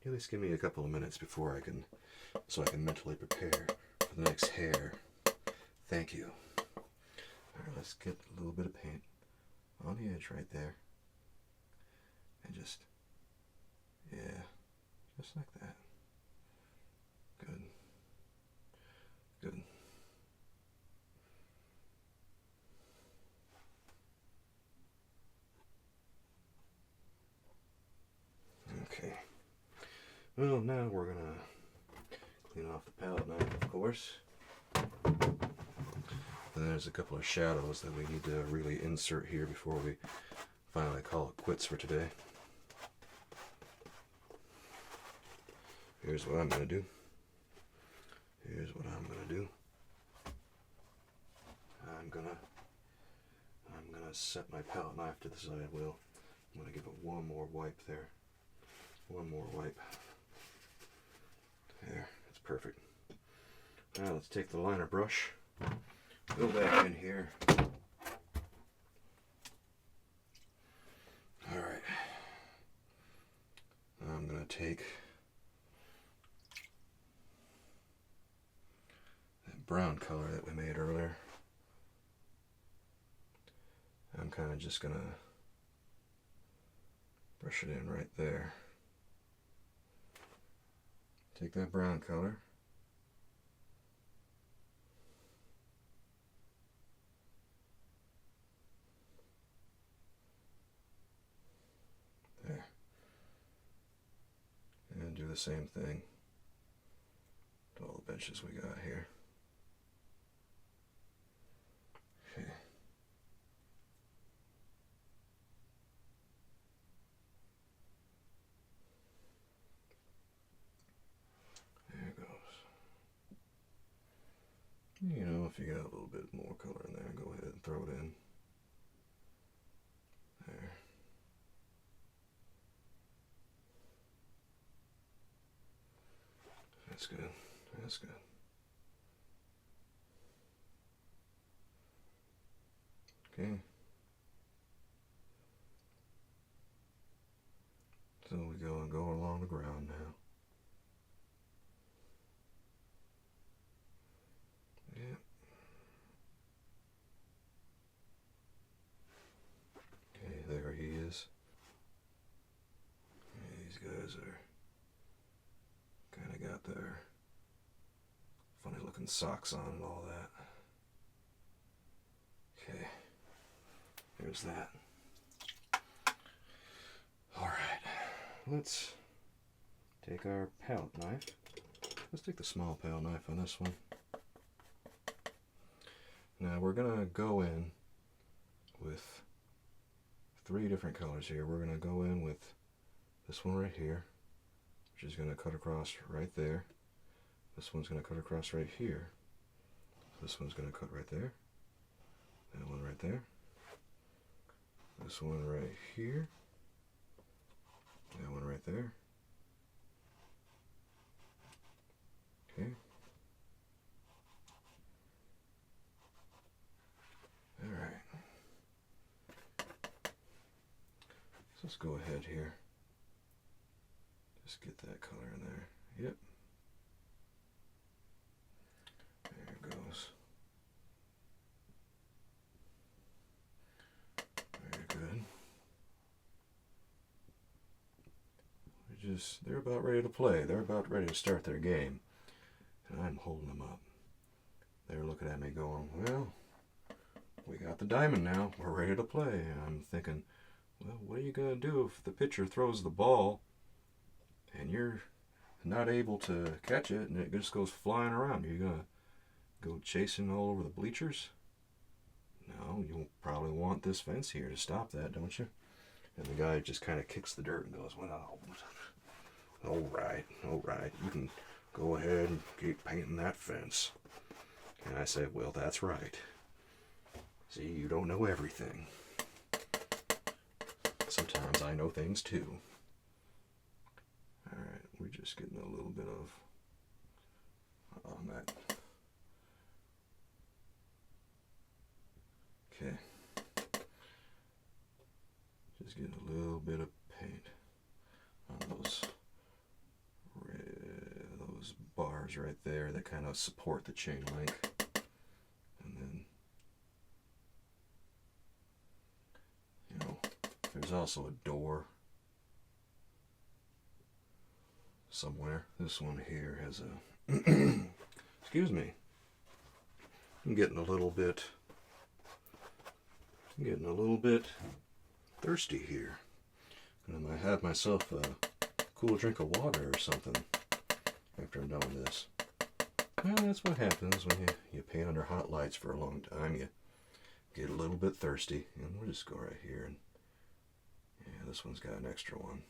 At least give me a couple of minutes before I can mentally prepare for the next hair. Thank you. Alright, let's get a little bit of paint on the edge right there. And just, yeah, just like that. Good. Good. Well, now we're gonna clean off the palette knife, of course. And there's a couple of shadows that we need to really insert here before we finally call it quits for today. Here's what I'm gonna do. Here's what I'm gonna do. I'm gonna set my palette knife to the side. I'm gonna give it one more wipe there. One more wipe. There, that's perfect. Now let's take the liner brush, go back in here. Alright. I'm gonna take that brown color that we made earlier. I'm kind of just gonna brush it in right there. Take that brown color. There. And do the same thing to all the benches we got here. Okay. You know, if you got a little bit more color in there, go ahead and throw it in. There. That's good. That's good. Okay. So we go along the ground now. Yeah. Okay, there he is. Yeah, these guys are kind of got their funny looking socks on and all that. Okay, there's that. Alright, let's take our palette knife. Let's take the small palette knife on this one. Now we're going to go in with 3 different colors here. We're going to go in with this one right here, which is going to cut across right there. This one's going to cut across right here. This one's going to cut right there. That one right there. This one right here. That one right there. Okay. Alright. So let's go ahead here. Just get that color in there. Yep. There it goes. Very good. They're about ready to play. They're about ready to start their game. And I'm holding them up. They're looking at me going, well, we got the diamond now. We're ready to play. And I'm thinking, well, what are you going to do if the pitcher throws the ball and you're not able to catch it and it just goes flying around? Are you going to go chasing all over the bleachers? No, you'll probably want this fence here to stop that, don't you? And the guy just kind of kicks the dirt and goes, well, all right, you can go ahead and keep painting that fence. And I say, well, that's right. See, you don't know everything. Sometimes I know things too. Alright, we're just getting a little bit of on that. Okay. Just getting a little bit of paint on those bars right there that kind of support the chain link. And then, you know, there's also a door somewhere. This one here has a excuse me. I'm getting a little bit thirsty here. And I have myself a cool drink of water or something after I'm done with this. Well, that's what happens when you paint under hot lights for a long time. You get a little bit thirsty. And we'll just go right here. And yeah, this one's got an extra one.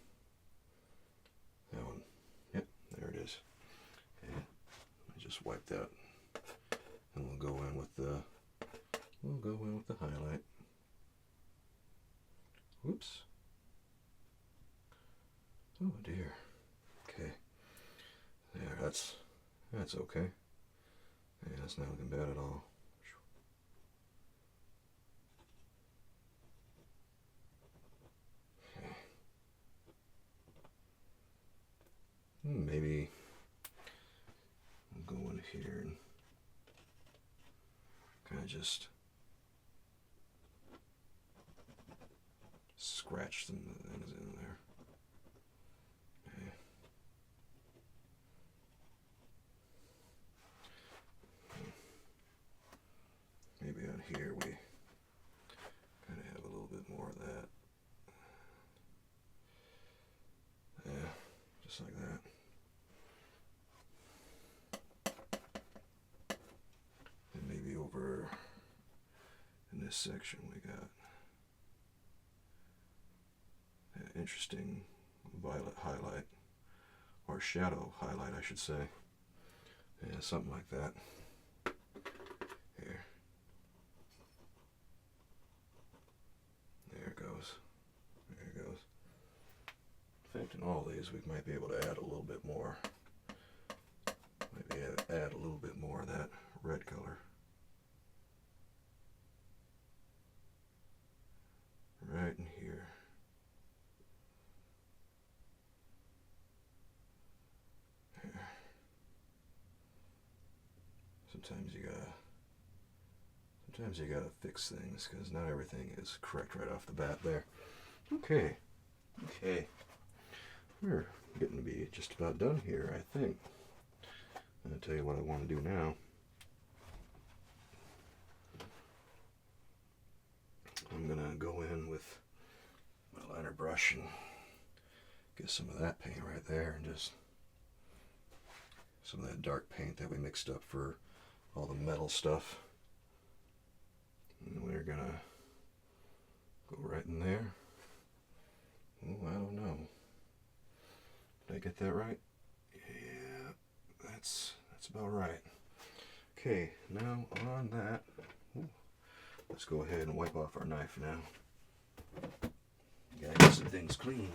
That one. Yep, there it is. Okay, I just wipe that. And we'll go in with the highlight. Whoops. Oh dear. Okay. There, that's okay. Yeah, that's not looking bad at all. Okay. Maybe we'll go in here and kind of just scratch some things in there. Okay. Maybe on here we kind of have a little bit more of that. Yeah, just like that. And maybe over in this section we got an interesting violet highlight, or shadow highlight I should say. Yeah, something like that. Here. There it goes. There it goes. In fact, in all these we might be able to add a little bit more. Maybe add a little bit more of that red color. Right in here. There. Sometimes you gotta fix things because not everything is correct right off the bat there. Okay. We're getting to be just about done here, I think. I'm gonna tell you what I want to do now. I'm gonna go in with my liner brush and get some of that paint right there, and just some of that dark paint that we mixed up for all the metal stuff. And we're gonna go right in there. Oh, I don't know. Did I get that right? Yeah, that's about right. Okay, now on that, let's go ahead and wipe off our knife now. Gotta get some things clean,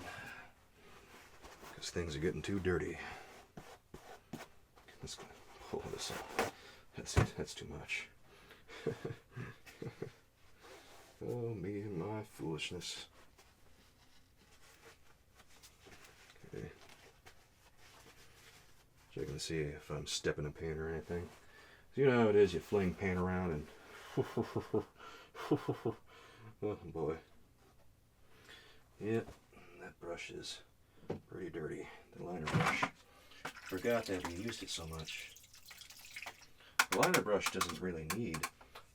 because things are getting too dirty. Let's pull this up. That's too much. Oh, me and my foolishness. Okay. Checking to see if I'm stepping in paint or anything. You know how it is, you fling paint around and oh boy. Yep, that brush is pretty dirty. The liner brush. Forgot that we used it so much. The liner brush doesn't really need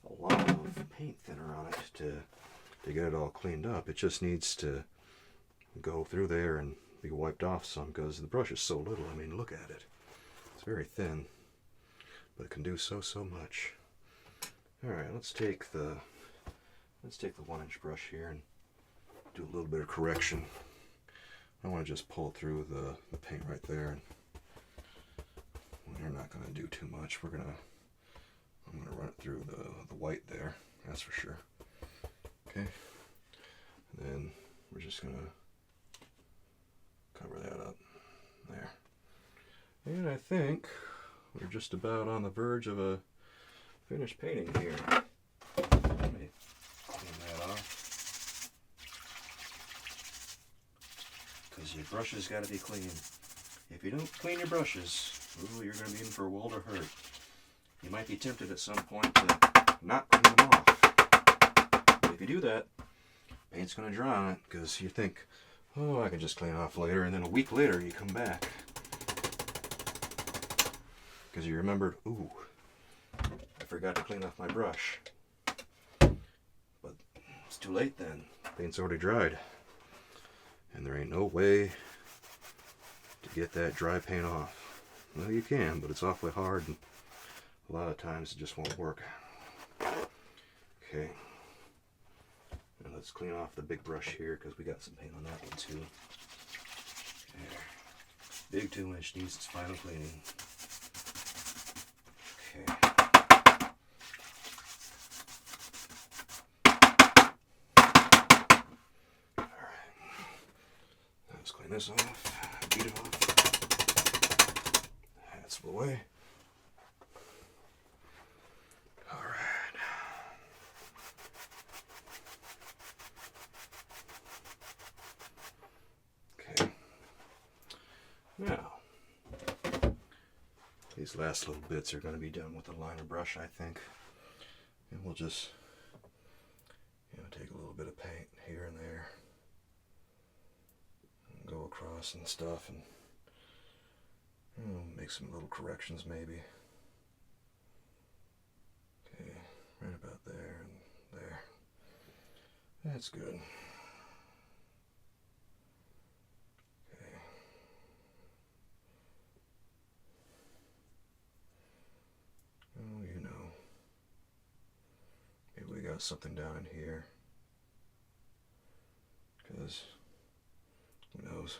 a lot of paint thinner on it to get it all cleaned up. It just needs to go through there and be wiped off some, because the brush is so little. I mean, look at it. It's very thin, but it can do so much. All right, let's take the 1-inch brush here and do a little bit of correction. I want to just pull through the paint right there, and we're not going to do too much. I'm going to run it through the white there, that's for sure. Okay, and then we're just going to cover that up there. And I think we're just about on the verge of a finished painting here. Let me clean that off, because your brushes got to be clean. If you don't clean your brushes, ooh, you're going to be in for a world of hurt. You might be tempted at some point to not clean them off. But if you do that, paint's going to dry on it, because you think, oh, I can just clean it off later, and then a week later you come back, because you remembered, ooh, I forgot to clean off my brush. But it's too late then. Paint's already dried. And there ain't no way to get that dry paint off. Well, you can, but it's awfully hard, and a lot of times it just won't work. Okay. And let's clean off the big brush here because we got some paint on that one too. There. Big 2-inch needs its final cleaning. Okay. Alright. Let's clean this off. Beat it off. That's the way. Now, these last little bits are going to be done with the liner brush, I think. And we'll just, take a little bit of paint here and there. And go across and stuff and make some little corrections maybe. Okay, right about there and there. That's good. Something down in here, because who knows,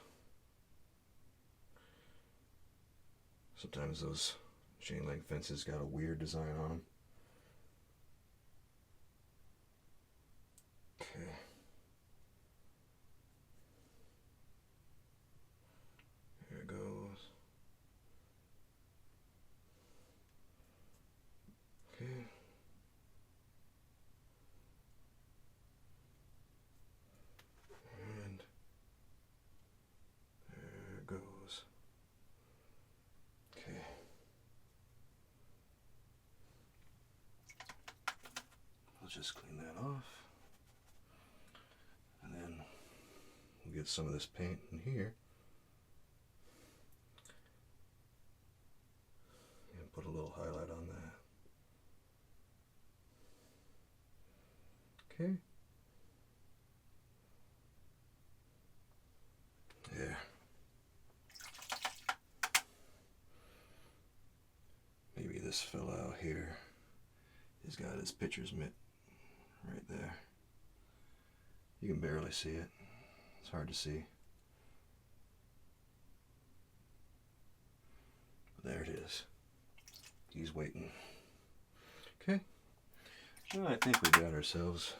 sometimes those chain link fences got a weird design on them. Okay, here it goes. Okay. Goes. Okay. I'll just clean that off. And then we'll get some of this paint in here. And put a little highlight on that. Okay. There. Maybe this fellow out here, he's got his pitcher's mitt right there. You can barely see it. It's hard to see. But there it is. He's waiting. Okay. Well, I think we got ourselves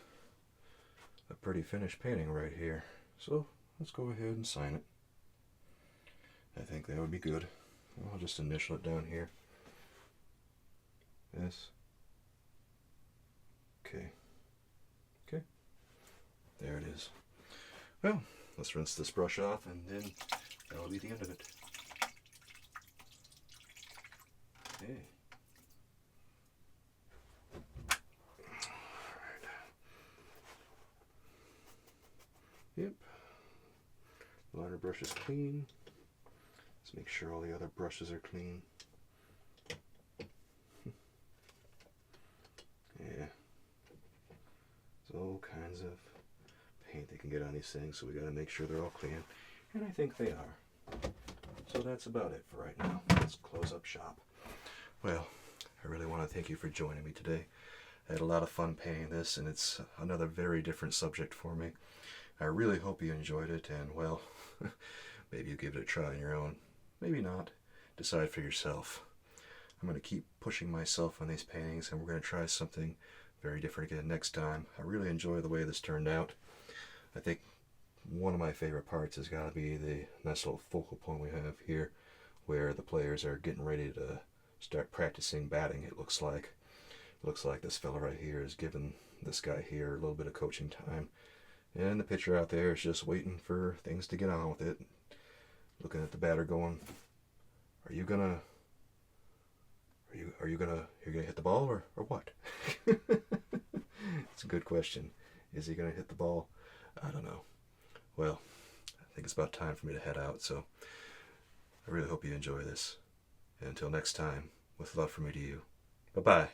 a pretty finished painting right here. So let's go ahead and sign it. I think that would be good. I'll just initial it down here. This. Okay. Okay. There it is. Well, let's rinse this brush off and then that'll be the end of it. Okay. Alright. Yep. Liner brush is clean. Let's make sure all the other brushes are clean. Yeah. There's all kinds of paint they can get on these things, so we got to make sure they're all clean. And I think they are. So that's about it for right now. Let's close up shop. Well, I really want to thank you for joining me today. I had a lot of fun painting this, and it's another very different subject for me. I really hope you enjoyed it, and well, maybe you give it a try on your own. Maybe not. Decide for yourself. I'm going to keep pushing myself on these paintings, and we're going to try something very different again next time. I really enjoy the way this turned out. I think one of my favorite parts has got to be the nice little focal point we have here, where the players are getting ready to start practicing batting, it looks like. It looks like this fella right here is giving this guy here a little bit of coaching time. And the pitcher out there is just waiting for things to get on with it. Looking at the batter going, you're gonna hit the ball or what? It's a good question. Is he gonna hit the ball? I don't know. Well, I think it's about time for me to head out, so I really hope you enjoy this. And until next time, with love from me to you. Bye-bye.